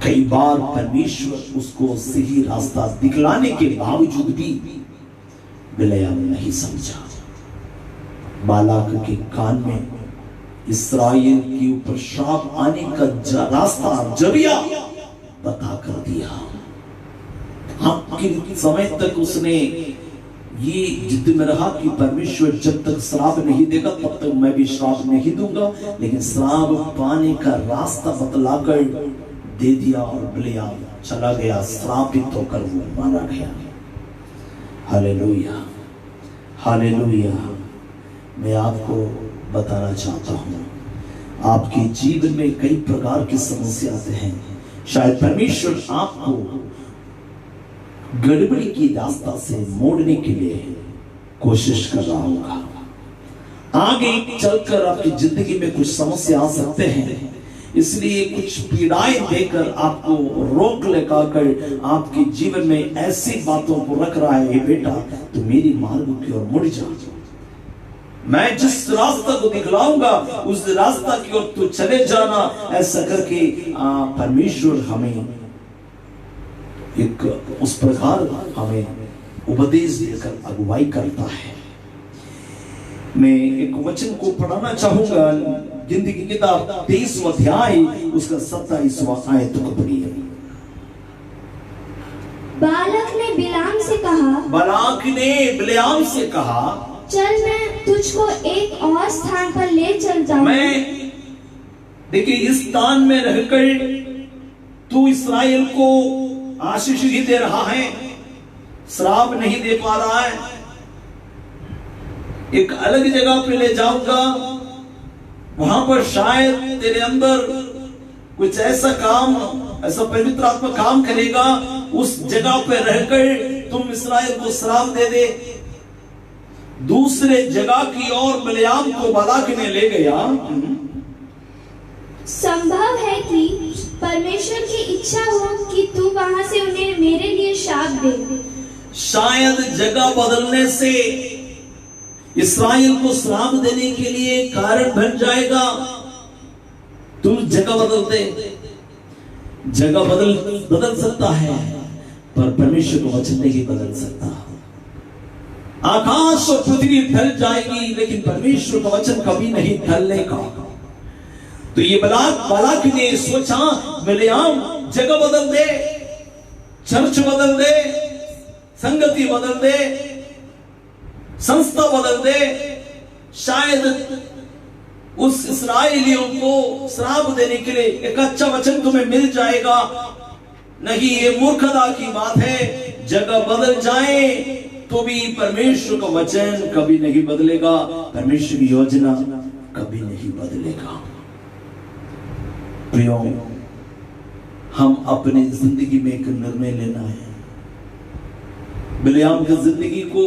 कई बार परमेश्वर उसको सही रास्ता दिखलाने के बावजूद भी बिलेयाम नहीं समझा। बालाक के कान में इस्राएल के ऊपर श्राप आने का रास्ता, जरिया बता कर दिया। आपके समय तक उसने ये जिद में रहा कि परमेश्वर जब तक श्राप नहीं देगा तब तक मैं भी श्राप नहीं दूंगा, लेकिन श्राप पाने का रास्ता बतलाकर दे दिया और बिलेयाम चला गया, श्रापित होकर वो मारा गया। Hallelujah, hallelujah. मैं आपको बताना चाहता हूं, आपके जीवन में कई प्रकार की समस्या आते हैं। शायद परमेश्वर आपको गड़बड़ी की रास्ता से मोड़ने के लिए कोशिश कर रहा होगा। आगे चलकर आपकी जिंदगी में कुछ समस्या आ सकते हैं, इसलिए कुछ पीड़ाएं देकर आपको रोक लगाकर आपके जीवन में ऐसी बातों को रख रहा है, बेटा तू मेरी मार्ग की ओर मुड़ जा, मैं जिस रास्ता को दिखलाऊंगा उस रास्ता की ओर तू चले जाना। ऐसा करके परमेश्वर हमें एक उस प्रकार हमें उपदेश देकर अगुवाई करता है। मैं एक वचन को पढ़ाना चाहूंगा, गिनती की किताब 23वां अध्याय उसका 27वां आयत को पढ़िए। बालाक ने बिलाम से कहा, बालाक ने बिलेयाम से कहा, चल मैं तुझको एक और स्थान पर ले चलता हूं। मैं देखिए इस स्थान में रहकर तू इस्राएल को आशीष ही दे रहा है, श्राप नहीं दे पा रहा है। एक अलग जगह पे ले जाऊंगा, वहां पर शायद तेरे अंदर कुछ ऐसा काम, ऐसा पवित्र आत्मा काम करेगा, उस जगह पे रहकर तुम इस्राएल को श्राप दे दे। दूसरे जगह की ओर बिलेयाम को बालाक ने ले गया। संभव है कि परमेश्वर की इच्छा हो कि तू वहां से उन्हें मेरे लिए शाप दे। शायद जगह बदलने से इस्राएल को श्राप देने के लिए कारण बन जाएगा। तू जगह बदल दे, जगह बदल सकता है, पर परमेश्वर को वचन नहीं बदल सकता। आकाश और पृथ्वी ढल जाएगी, लेकिन परमेश्वर का वचन कभी नहीं ढलने का। तो ये बालाक ने सोचा, बिलेयाम जगह बदल दे, चर्च बदल दे, संगति बदल दे, संस्था बदल दे, शायद उस इस्राएलियों को श्राप देने के लिए एक अच्छा वचन तुम्हें मिल जाएगा। नहीं, ये मूर्खता की बात है। जगह बदल जाए तो भी परमेश्वर का वचन कभी नहीं बदलेगा, परमेश्वर की योजना कभी नहीं बदलेगा। प्रियो, हम अपनी जिंदगी में एक निर्णय लेना है। बिलेयाम की जिंदगी को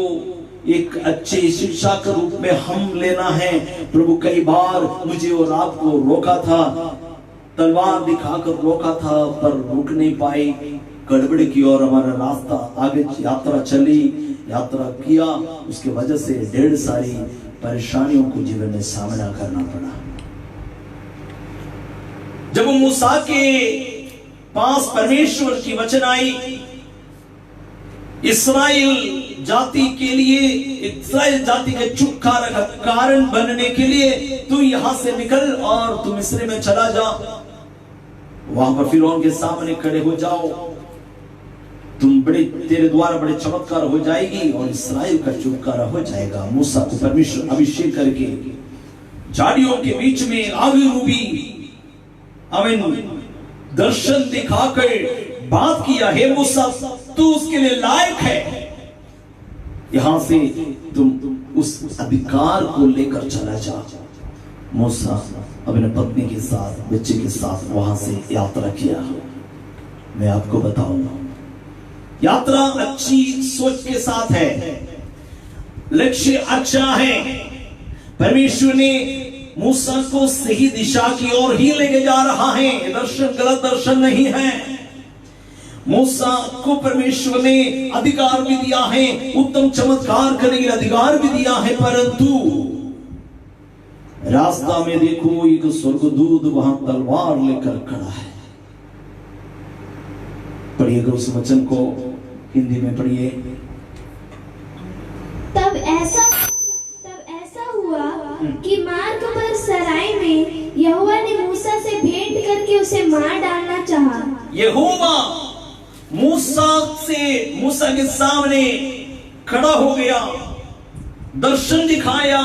एक अच्छी शिक्षा के रूप में हम लेना है। प्रभु कई बार मुझे और आपको रोका था, तलवार दिखाकर रोका था पर रुक नहीं पाए, गड़बड़ की और हमारा रास्ता आगे यात्रा चली, यात्रा किया, उसके वजह से ढेर सारी परेशानियों को जीवन में सामना करना पड़ा। जब मूसा के पास परमेश्वर की वचन आई, इस्राएल जाति के लिए, इस्राएल जाति के छुटकारा का कारण बनने के लिए तू यहां से निकल और तू मिस्र में चला जा, वहां पर फिरौन के सामने खड़े हो जाओ, तुम तेरे द्वारा बड़े चमत्कार हो जाएगी और इस्राएल का छुटकारा हो जाएगा। मूसा को परमेश्वर अभिषेक करके झाड़ियों के बीच में आग रूबी दर्शन दिखाकर बात किया, हे मूसा तू उसके लिए लायक है, यहां से तुम उस अधिकार को लेकर चला जा। मूसा अपने पत्नी के साथ, बच्चे के साथ वहां से यात्रा किया। मैं आपको बताऊंगा, यात्रा अच्छी सोच के साथ है, लक्ष्य अच्छा है। परमेश्वर ने मूसा को सही दिशा की ओर ही लेके जा रहा है, दर्शन गलत दर्शन नहीं है। मूसा को परमेश्वर ने अधिकार भी दिया है, उत्तम चमत्कार करने का अधिकार भी दिया है, परंतु रास्ता में देखो एक स्वर्गदूत वहां तलवार लेकर खड़ा है। पढ़िएगा उस वचन को, हिंदी में पढ़िए। तब ऐसा हुआ कि मार्ग पर सराय में यहोवा ने मूसा से भेंट करके उसे मार डालना चाहा। यहोवा मूसा के सामने खड़ा हो गया, दर्शन दिखाया।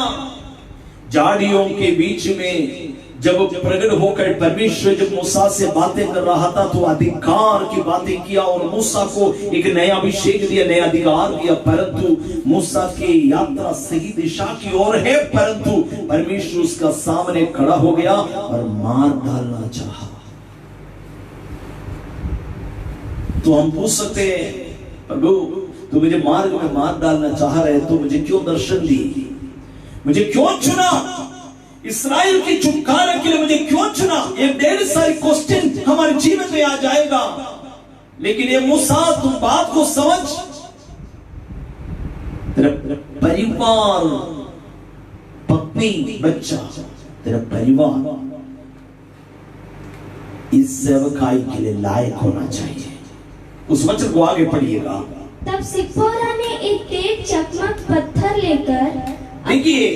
झाड़ियों के बीच में जब प्रकट होकर परमेश्वर जब मूसा से बातें कर रहा था तो अधिकार की बातें किया और मूसा को एक नया अभिषेक दिया, नया अधिकार दिया। परंतु मूसा की यात्रा सही दिशा की ओर है, परंतु परमेश्वर उसका सामने खड़ा हो गया और मार डालना चाहा। तो हम पूछ सकते हैं, प्रभु तू मुझे मार्ग में मार डालना चाह रहे, तो मुझे क्यों दर्शन दी, मुझे क्यों चुना, इस्राएल की छुटकारा के लिए मुझे क्यों चुना? ये ढेर सारी क्वेश्चन हमारे जीवन में आ जाएगा। लेकिन ये मूसा तुम बात को समझ, तेरा परिवार, पत्नी, बच्चा, तेरा परिवार इस सेवकाई के लिए लायक होना चाहिए। उस वचन को आगे पढ़िएगा। तब सिप्पोरा ने एक तेज चकमक पत्थर लेकर, देखिए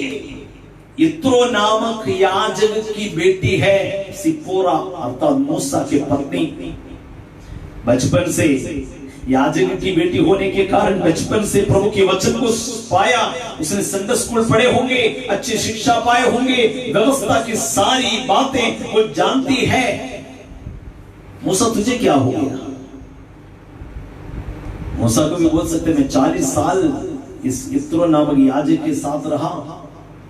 यित्रो नामक याजक की बेटी है सिप्पोरा, अर्थात मूसा की पत्नी। बचपन से याजक की बेटी होने के कारण बचपन से प्रभु के वचन को पाया, उसने संडे स्कूल पढ़े होंगे, अच्छी शिक्षा पाए होंगे, व्यवस्था की सारी बातें वो जानती है। मूसा तुझे क्या हो गया? मूसा को भी बोल सकते मैं 40 साल इस यित्रो नामक याजक के साथ रहा,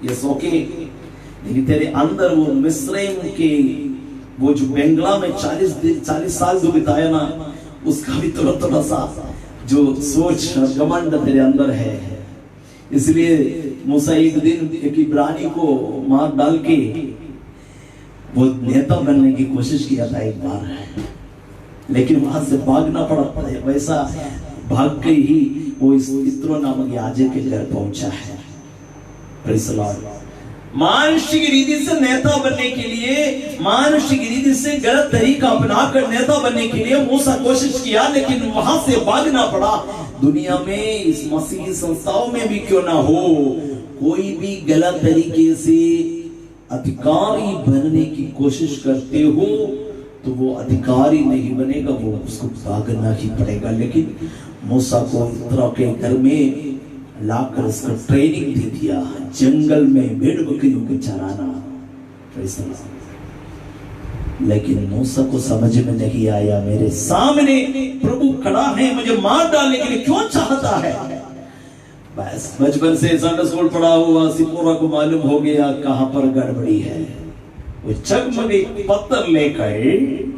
ये सोके, लेकिन तेरे अंदर वो मिस्रैम के वो जो बेंगला में 40 साल जो बिताया ना, उसका भी थोड़ा सा जो सोच घमंड तेरे अंदर है। इसलिए मूसा एक दिन एक इब्रानी को मार डाल के वो नेता बनने की कोशिश किया था एक बार, लेकिन वहां से भागना पड़ा। वैसा भाग के ही वो इस यित्रो नामक याजक के घर पहुंचा है। मानुषिक रीति से नेता बनने के लिए, मानुषिक रीति से गलत तरीका अपनाकर नेता बनने के लिए मूसा कोशिश किया, लेकिन वहां से भागना पड़ा। दुनिया में इस मसीही संस्थाओं में भी क्यों ना हो, कोई भी गलत तरीके से अधिकारी बनने की कोशिश करते हो तो वो अधिकारी नहीं बनेगा, वो उसको भागना ही पड़ेगा। लेकिन मूसा को इत्रो के घर में लाकर उसको ट्रेनिंग दे दिया, जंगल में भेड़ बकरियों को चराना। लेकिन मूसा को समझ में नहीं आया, मेरे सामने प्रभु खड़ा है, मुझे मार डालने के लिए क्यों चाहता है? बस बचपन से संडे स्कूल पढ़ा हुआ सिप्पोरा को मालूम हो गया कहां पर गड़बड़ी है। वो चकमक पत्थर लेकर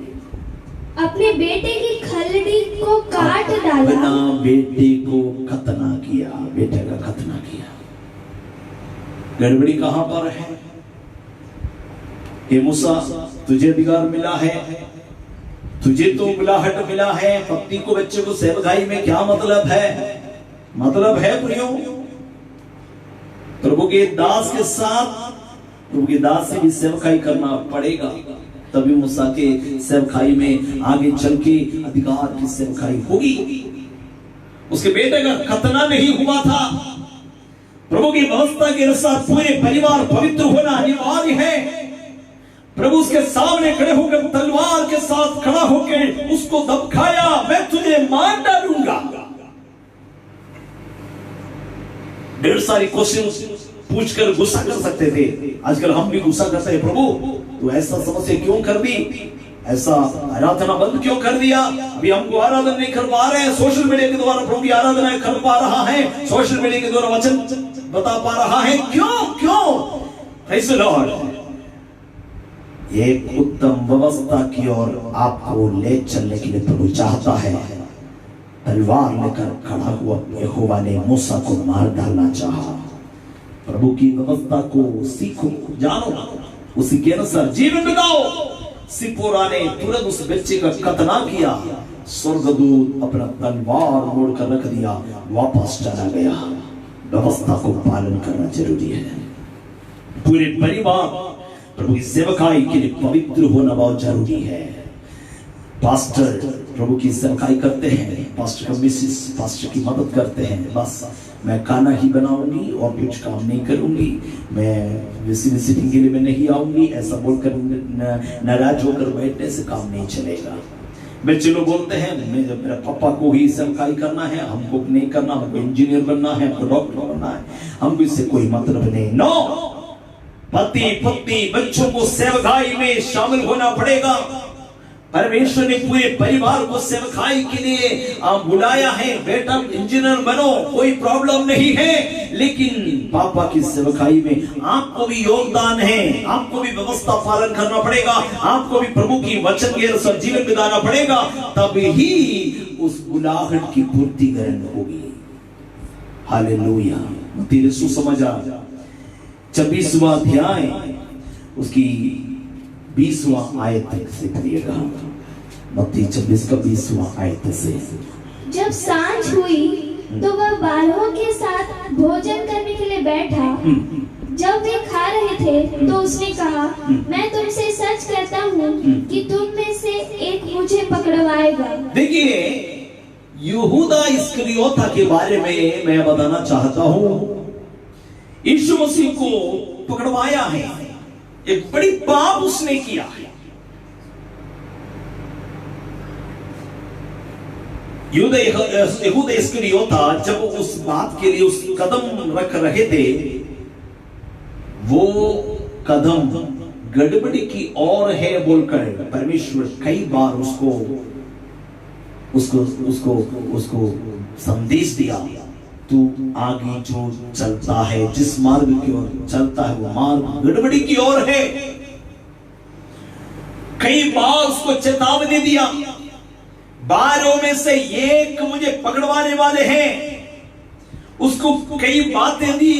अपने बेटे की खलड़ी को काट डाला, अपना बेटे को खतना किया, बेटे का खतना किया। गड़बड़ी कहां पर है? हे मूसा, तुझे अधिकार मिला है, तुझे तो बुलाहट मिला है, पत्नी को बच्चे को सेवकाई में क्या मतलब है? मतलब है प्रियो, प्रभु के दास के साथ प्रभु के दास से भी सेवकाई करना पड़ेगा, तभी मूसा के सेवकाई में आगे चल के अधिकार की सेवकाई होगी। उसके बेटे का खतना नहीं हुआ था। प्रभु की व्यवस्था के अनुसार पूरे परिवार पवित्र होना अनिवार्य है। प्रभु उसके सामने खड़े होकर तलवार के साथ खड़ा होकर उसको धमकाया, मैं तुझे मार डालूंगा। ढेर सारी क्वेश्चन पूछकर गुस्सा कर सकते थे। आजकल हम भी गुस्सा करते हैं, प्रभु तो ऐसा समस्या क्यों कर दी, ऐसा आराधना बंद क्यों कर दिया, अभी हमको आराधना नहीं कर पा रहे हैं, सोशल मीडिया के द्वारा प्रभु की आराधना कर पा रहा है, सोशल मीडिया के द्वारा वचन बता पा रहा है, क्यों? Praise the Lord. एक उत्तम व्यवस्था की ओर आपको ले चलने के लिए प्रभु चाहता है। तलवार लेकर खड़ा हुआ यहोवा ने मूसा को मार डालना चाहा। प्रभु की व्यवस्था को सीखो, जानो, उसी के अनुसार जीवन बिताओ। सिपोरा ने तुरंत उस बच्चे का खतना किया, स्वर्गदूत अपना तलवार मोड़कर रख दिया, वापस चला गया। व्यवस्था को पालन करना जरूरी है। पूरे परिवार प्रभु की सेवकाई के लिए पवित्र होना बहुत जरूरी है। पास्टर प्रभु की सेवकाई करते हैं, पास्टर का मिसेस पास्टर की मदद करते हैं, बस मैं खाना ही बनाऊंगी और कुछ काम नहीं करूंगी, मैं विजिटिंग के लिए मैं नहीं आऊंगी, ऐसा बोलकर नाराज होकर बैठने से काम नहीं चलेगा। बच्चे लोग बोलते हैं मेरे पापा को ही सेवकाई करना है, हमको नहीं करना, हमको इंजीनियर बनना है, हमको डॉक्टर बनना है, हमको इससे कोई मतलब नहीं। नो, पति पत्नी बच्चों को सेवकाई में शामिल होना पड़ेगा। परमेश्वर ने पूरे परिवार को सेवकाई के लिए बुलाया है। बेटा इंजीनियर बनो, कोई प्रॉब्लम नहीं है, लेकिन पापा की सेवकाई में आपको भी योगदान है, आपको भी व्यवस्था पालन करना पड़ेगा, आपको भी प्रभु की वचन के अनुसार जीवन बिताना पड़ेगा, तभी उस बुलाहट की पूर्ति ग्रहण होगी। हालेलुया। तेरे सुसमाचार 26वां अध्याय उसकी 20वां आयत से पढ़िएगा। मत्ती 26 का 20वां आयत से। जब सांझ हुई तो वह 12 के साथ भोजन करने के लिए बैठा। जब वे खा रहे थे तो उसने कहा, मैं तुमसे सच कहता हूँ कि तुम में से एक मुझे पकड़वाएगा। देखिए, यहूदा इस्करियोता के बारे में मैं बताना चाहता हूँ। यीशु मसीह को पकड़वाया है, एक बड़ी पाप उसने किया है। यहूदा इस्करियोता जब उस बात के लिए उस कदम रख रहे थे, वो कदम गड़बड़ी की ओर है बोलकर परमेश्वर कई बार उसको संदेश दिया, तू आगे जो चलता है, जिस मार्ग की ओर चलता है, वो मार्ग गड़बड़ी की ओर है। कई बार उसको चेतावनी दिया, 12 में से एक मुझे पकड़वाने वाले हैं। उसको कई बातें दी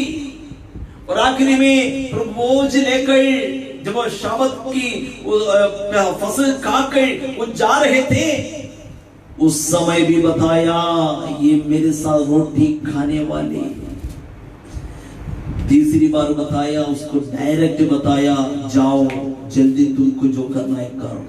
और आखिरी में बोझ लेकर जब वो शबत की फसल खाकर वो जा रहे थे, उस समय भी बताया ये मेरे साथ रोटी खाने वाले। तीसरी बार बताया, उसको डायरेक्ट बताया, जाओ जल्दी तुमको जो करना है करो।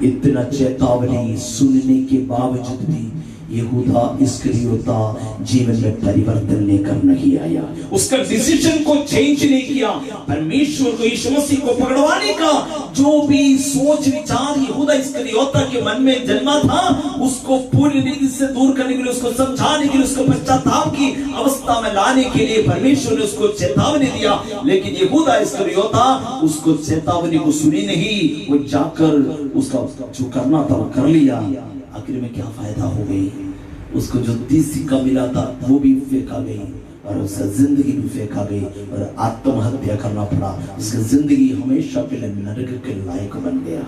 इतना चेतावनी सुनने के बावजूद भी यहूदा इस्करियोता जीवन में परिवर्तन लेकर नहीं आया, उसका डिसीजन को चेंज नहीं किया। परमेश्वर को, यीशु मसीह को पकड़वाने का जो भी सोच विचार यहूदा इस्करियोता के मन में जन्मा था, उसको पूरी रीति से दूर करने के लिए, उसको समझाने के लिए, उसको पश्चाताप की अवस्था में लाने के लिए परमेश्वर ने उसको चेतावनी दिया। लेकिन यहूदा इस्करियोता उसको चेतावनी को सुनी नहीं, वो जाकर उसका जो करना था वो कर लिया। आखिर में क्या फायदा हो गई, उसको जो 30 सिक्का मिला था वो भी फेंका गई और उसका जिंदगी भी फेंका गई और आत्महत्या करना पड़ा। उसकी जिंदगी हमेशा के लिए नरक के लायक बन गया।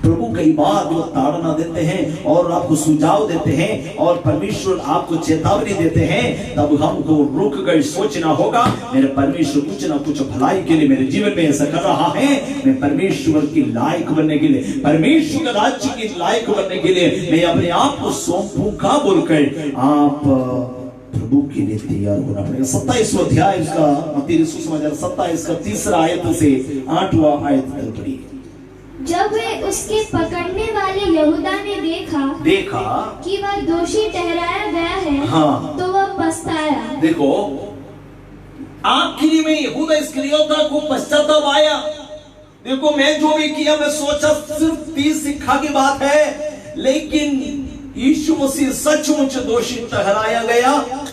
प्रभु कई बार वो ताड़ना देते हैं और आपको सुझाव देते हैं और परमेश्वर आपको चेतावनी देते हैं, तब हमको रुक कर सोचना होगा, मेरे परमेश्वर कुछ ना कुछ भलाई के लिए मेरे जीवन में ऐसा कर रहा है। मैं परमेश्वर की लायक बनने के लिए, परमेश्वर के राज्य की लायक बनने के लिए मैं अपने आप को सौंपूंगा बोलकर आप प्रभु के लिए तैयार होना पड़ेगा। 27वां अध्याय उसका मत्ती सुसमाचार 27 का 3 आयत से 8वां आयत तक पढ़िए। जब वे उसके पकड़ने वाले यहूदा ने देखा कि वह दोषी ठहराया गया है, हाँ, तो वह पछताया। देखो आखिरी में यहूदा इस्करियोता को पश्चाताप आया। देखो मैं जो भी किया, मैं सोचा सिर्फ 30 सिक्का की बात है, लेकिन यीशु मसीह सचमुच दोषी ठहराया गया,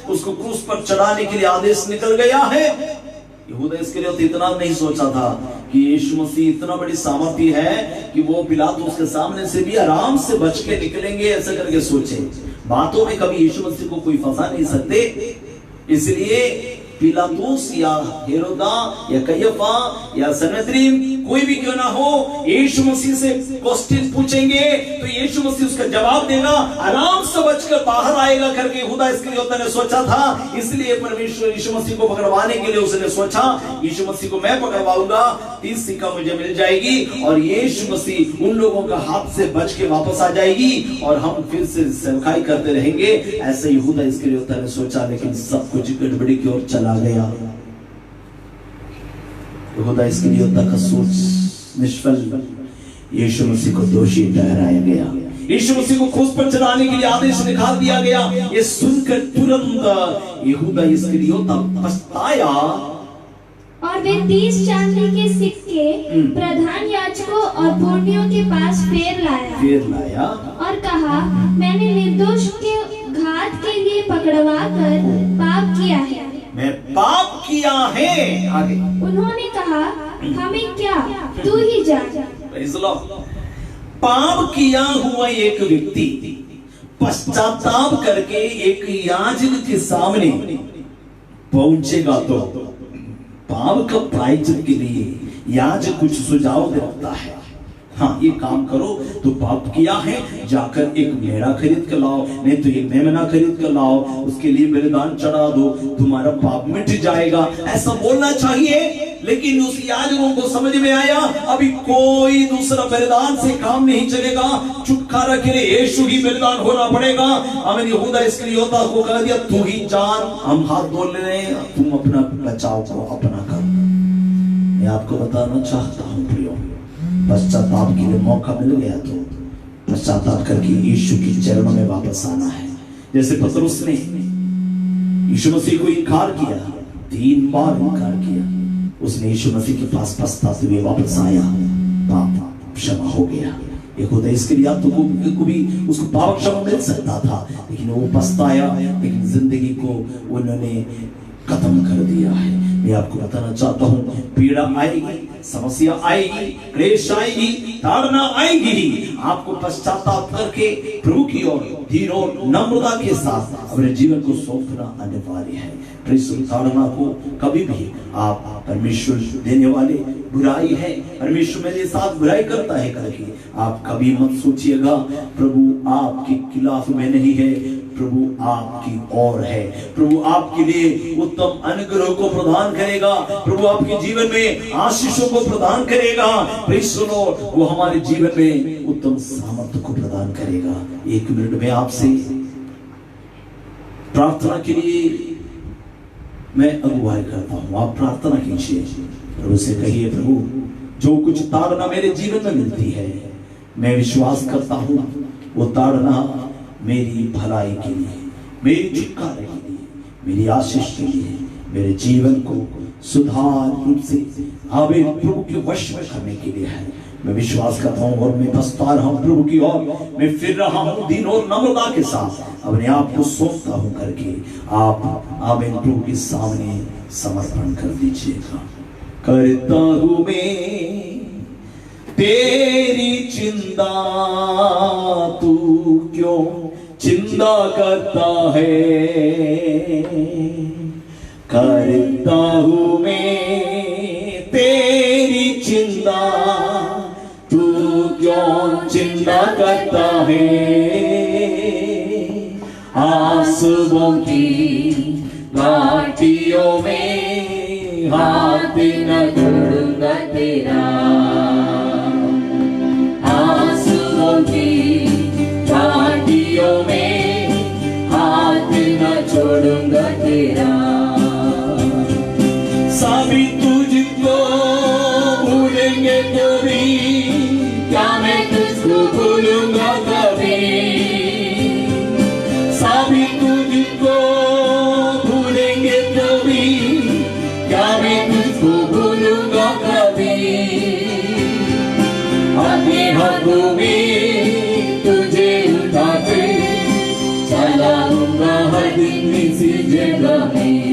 उसको क्रूस पर चढ़ाने के लिए आदेश निकल गया है। यहूदा इस्करियोता इतना नहीं सोचा था कि यीशु मसीह इतना बड़ी सामर्थ्य है कि वो पिलातुस के सामने से भी आराम से बच के निकलेंगे, ऐसा करके सोचे। बातों में कभी यीशु मसीह को कोई फंसा नहीं सकते, इसलिए पिलातुस या हेरोदा या कैफा या सनहेद्रीन कोई भी क्यों ना हो, यीशु मसीह से क्वेश्चन पूछेंगे तो यीशु मसीह उसका जवाब देगा, आराम से बचकर बाहर आएगा करके यहूदा इस्करियोता ने सोचा था। इसलिए परमेश्वर यीशु मसीह को पकड़वाने के लिए उसने सोचा, यीशु मसीह को मैं पकड़वाऊंगा, 30 सिक्का मुझे मिल जाएगी और यीशु मसीह उन लोगों का हाथ से बच के वापस आ जाएगी और हम फिर से सेवकाई करते रहेंगे। ऐसे यहूदा इस्करियोता ने सोचा, लेकिन सब कुछ गड़बड़ी की ओर चला गया। यहूदा इस्करियोता का सोच निष्फल, यीशु मसीह को दोषी ठहराया गया, यीशु मसीह को क्रूस पर चढ़ाने के लिए आदेश निकाल दिया गया। ये सुनकर तुरंत यहूदा इस्करियोता पछताया और वे 30 चांदी के सिक्के प्रधान याजकों और पुरनियों के पास फेर लाया और कहा, मैंने निर्दोष के घात के लिए पकड़वा कर पाप किया है, मैं पाप किया है। आगे उन्होंने कहा, हमें क्या, तू ही जान। पाप किया हुआ एक व्यक्ति पश्चाताप करके एक याजक के सामने पहुंचेगा तो पाप का प्रायश्चित के लिए याजक कुछ सुझाव देता है। हाँ, ये काम करो, तो पाप किया है, जाकर एक मेढ़ा खरीद कर लाओ, नहीं तो एक मेमना खरीद कर लाओ, उसके लिए बलिदान चढ़ा दो, तुम्हारा पाप मिट जाएगा, ऐसा बोलना चाहिए। लेकिन उस याजकों को समझ में आया, अभी कोई दूसरा बलिदान से काम नहीं चलेगा, छुटकारा के लिए यीशु ही बलिदान होना पड़ेगा। हमें यहूदा इस्करियोता को कह दिया, तू ही जान, हम हाथ धो ले रहे हैं, तुम अपना बचाव को अपना कर। मैं आपको बताना चाहता हूँ प्रियो, पश्चाताप के लिए मौका मिल गया तो पश्चाताप करके यीशु की चरणों में वापस आना है। जैसे पतरस ने यीशु मसीह को इनकार किया, 3 बार इनकार किया, उसने यीशु मसीह के पास पछताते हुए वापस आया, पाप क्षमा हो गया। यहूदा इस्करियोता को भी उसको पाप क्षमा मिल सकता था, लेकिन वो पछताया, लेकिन जिंदगी को उन्होंने खत्म कर दिया है। मैं आपको बताना चाहता हूँ, पीड़ा आएगी, समस्या आएगी, क्लेश आएगी, ताड़ना आएगी, आपको पश्चाताप करके प्रभु की ओर धीर और नम्रता के साथ अपने जीवन को सौंपना अनिवार्य है। ताड़ना को कभी भी आप परमेश्वर देने वाले बुराई है, परमेश्वर मेरे साथ बुराई करता है करके आप कभी मत सोचिएगा। प्रभु आपके खिलाफ में नहीं है, प्रभु आपकी ओर है। प्रभु आपके लिए उत्तम अनुग्रह को प्रदान करेगा, प्रभु आपके जीवन में आशीषों को प्रदान करेगा। सुनो, वो हमारे जीवन में उत्तम सामर्थ्य को प्रदान करेगा। 1 मिनट में आपसे प्रार्थना के लिए मैं अगुवाई करता हूं, आप प्रार्थना कीजिए, प्रभु से कहिए, प्रभु जो कुछ ताड़ना मेरे जीवन में मिलती है, मैं विश्वास करता हूं वो ताड़ना मेरी भलाई के लिए, मेरी छुटकारे के लिए, मेरी आशीष के लिए, मेरे जीवन को सुधार रूप से हमें प्रभु के वश में करने के लिए है। मैं विश्वास करता हूँ और मैं पछता रहा हूँ प्रभु की ओर, मैं फिर रहा हूँ दिन और नम्रता के साथ अपने आप को सौंपता हूँ करके आप आमीन प्रभु के सामने समर्पण कर दीजिएगा। करता हूँ मैं तेरी चिंता, तू क्यों चिंता करता है, करता हूँ मैं तेरी चिंता, तू क्यों चिंता करता है। आंसुओं की घाटियों में हाथ न छोड़ूंगा तेरा। आंसुओं की घाटियों में हाथ न छोड़ूंगा तेरा। सभी तुझको भूलेंगे तो भी क्या मैं तुझको भूलूंगा कभी। सभी तुझको भूलेंगे तो भी क्या मैं तुझको भूलूंगा कभी। अपने हाथों में तुझे उठाकर चलाऊंगा हर दिन इसी जगह में।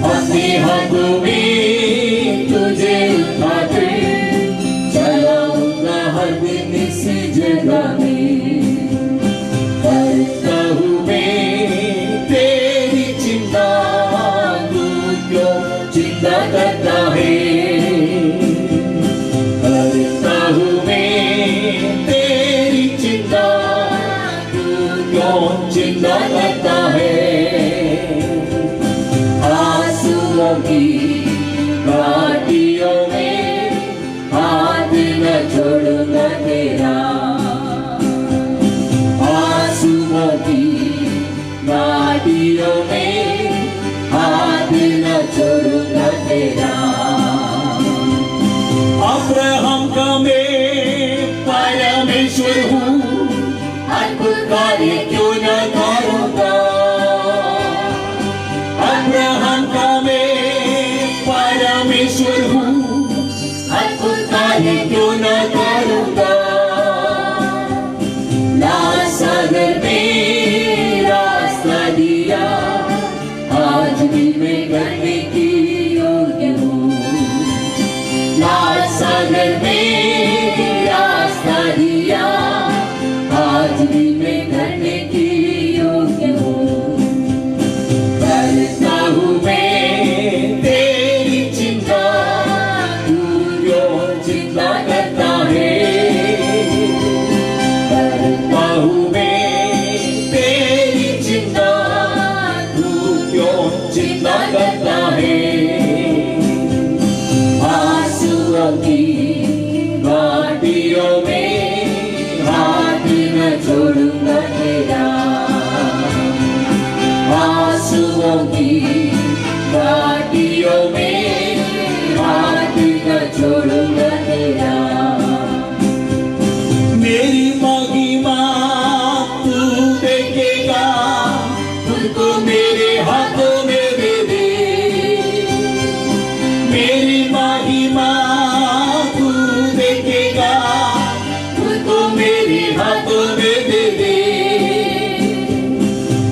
अपने हाथों में तुझे उठाकर चलाऊंगा हर दिन इसी जगह में। करता हूँ मैं तेरी चिंता, तू क्यों चिंता करता है। करता हूँ मैं तेरी चिंता, तू क्यों चिंता करता है। आंसुओं की घाटियों में हाथ न छोड़ूंगा तेरा। आंसुओं की घाटियों में हाथ न छोड़ूंगा तेरा। अब्राहम का मैं परमेश्वर हूँ, अद्भुत कार्य क्यों न करूँगा। अब्राहम का मैं परमेश्वर हूँ, अद्भुत कार्य क्यों न करूँगा। लाल सागर में रास्ता दिया, आज भी मैं करने की योग्य हूँ। लाल सागर में रास्ता दिया, आज भी मैं करने की योग्य हूँ। करता हूँ मैं तेरी चिंता, तू क्यों चिंता करता है। करता हूँ मैं तेरी चिंता, तू क्यों चिंता करता है। आंसुओं की घाटियों में हाथ न छोड़ूंगा तेरा। आंसुओं की घाटियों में हाथ न छोड़ूंगा तेरा। मेरी महिमा तू देखेगा, तुझको मेरे हाथों में दे दे। मेरी महिमा तू देखेगा, तुझको मेरे हाथों में दे दे।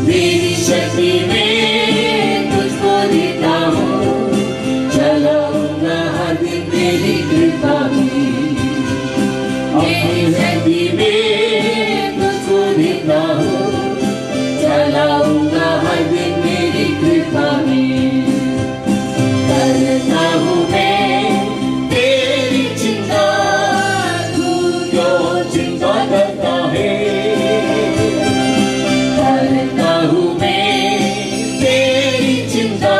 मेरी शक्ति में तुझको देता हूँ, चलाऊंगा हर दिन तेरी कृपा में। अपनी शक्ति में तुझको देता हूँ, चलाऊंगा हर दिन तेरी कृपा में। करता हूँ मैं तेरी चिंता, तू क्यों चिंता करता है। करता हूँ मैं तेरी चिंता,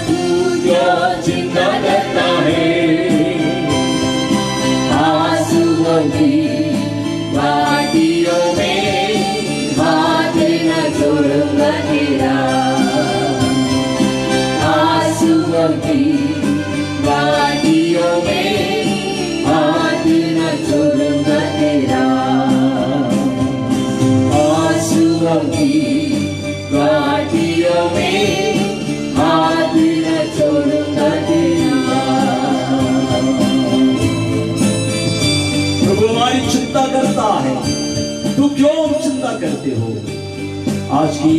तू क्यों चिंता करता है। आंसुओं की घाटियों में हाथ न छोड़ूंगा तेरा। आंसुओं की घाटियों में हाथ न छोड़ूंगा तेरा। आंसुओं की घाटियों में हाथ न छोड़ूंगा तेरा। प्रभु हमारी चिंता करता है, तू क्यों चिंता करते हो। आज की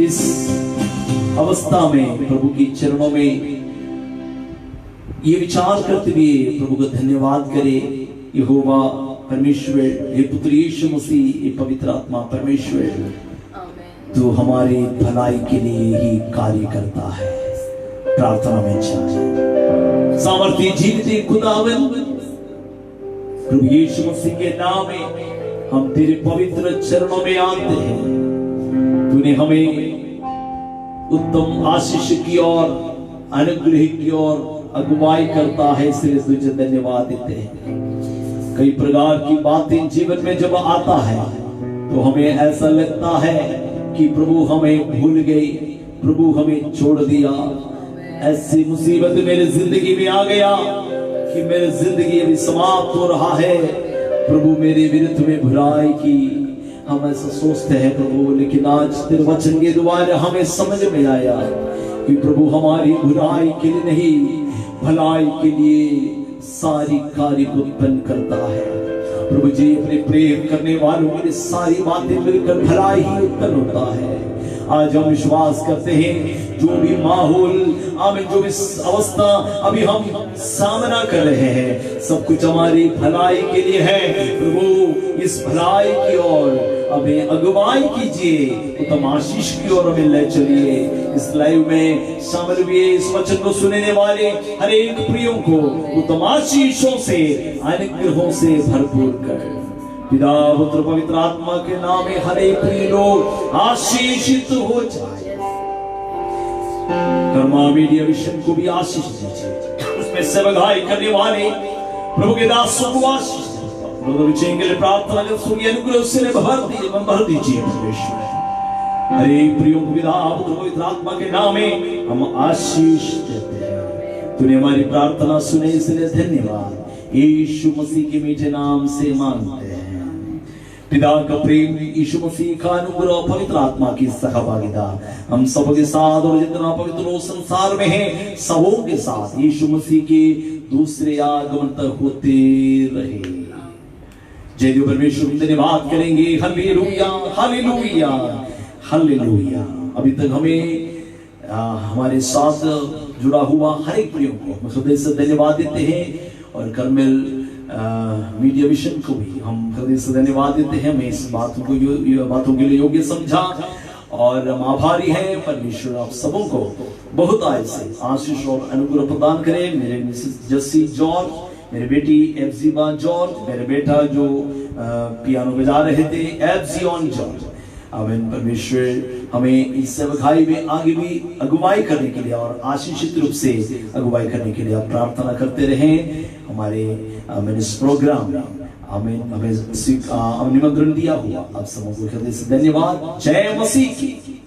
इस अवस्था में प्रभु की चरणों में ये विचार करते हुए प्रभु का धन्यवाद करे। यहोवा परमेश्वर, हे पुत्र यीशु मसीह, हे पवित्र आत्मा परमेश्वर, तू हमारी भलाई के लिए ही कार्य करता है। प्रार्थना में चाहे सामर्थ्य जीवित खुदावन, प्रभु यीशु मसीह के नाम में हम तेरे पवित्र चरणों में आते हैं। तूने हमें उत्तम आशीष की ओर, अनुग्रह की ओर अगुवाई करता है, इसलिए तुझे धन्यवाद देते हैं। कई प्रकार की बातें जीवन में जब आता है तो हमें ऐसा लगता है कि प्रभु हमें भूल गई, प्रभु हमें छोड़ दिया। ऐसी मुसीबत मेरे जिंदगी में आ गया कि मेरी जिंदगी अभी समाप्त हो रहा है, प्रभु मेरे विरुद्ध में बुराई की, हम ऐसा सोचते हैं प्रभु। लेकिन आज तेरे वचन के द्वारा हमें समझ में आया कि प्रभु हमारी बुराई के लिए नहीं, भलाई के लिए सारी कार्य को उत्पन्न करता है। प्रभु जी, अपने प्रेम करने वालों के लिए सारी बातें मिलकर भलाई ही उत्पन्न होता है। आज हम विश्वास करते हैं जो भी माहौल, जो भी अवस्था अभी हम सामना कर रहे हैं, सब कुछ हमारी भलाई के लिए है। प्रभु इस भलाई की ओर हमें अगुवाई कीजिए, उत्तम आशीष की ओर हमें ले चलिए। इस लाइव में शामिल हुए इस वचन को सुनने वाले हर एक प्रियों को उत्तम आशीषों से, अनुग्रहों से भरपूर कर। पिता पुत्र पवित्र आत्मा के नाम में हर एक प्रिय लोग आशीषित हो जाए। कर्मा मीडिया विजन को भी आशीष दीजिए, उसमें सेवकाई करने वाले प्रभु के दासों को आशीष दीजिए। के लिए प्रार्थना कर, सूर्य अनुग्रह से भर दीजिए परमेश्वर। हर एक प्रियों को पिता पुत्र पवित्र आत्मा के नाम में हम आशीष देते हैं। तूने हमारी प्रार्थना सुने, इसलिए धन्यवाद। यीशु मसीह के मीठे नाम से मांगते हैं। पिता का प्रेम, यीशु मसीह का अनुग्रह, पवित्र आत्मा की सहभागिता हम सब के साथ और जितना पवित्र लोग संसार में हैं सबों के साथ यीशु मसीह के दूसरे आगमन तक होते रहे। जय देव परमेश्वर, धन्यवाद करेंगे। Hallelujah, hallelujah, hallelujah. अभी तक हमें हमारे साथ जुड़ा हुआ हर एक प्रियों को हृदय से धन्यवाद देते हैं, और कर्मेल मीडिया विजन को भी हम हृदय से धन्यवाद देते हैं। हमें इस बातों के लिए योग्य समझा, और हम आभारी हैं। परमेश्वर आप सबों को बहुत आय से आशीष और अनुग्रह प्रदान करें। मेरे मिसेस जस्सी जॉर्ज, मेरी बेटी एफजीबा जॉर्ज, मेरे बेटा जो पियानो बजा रहे थे एफजियन जॉर्ज, आमीन। परमेश्वर हमें इस सेवकाई में आगे भी अगुवाई करने के लिए और आशीषित रूप से अगुवाई करने के लिए आप प्रार्थना करते रहें। हमारे इस प्रोग्राम में हमें निमंत्रण दिया हुआ आप सबको हृदय से धन्यवाद। जय मसीह की।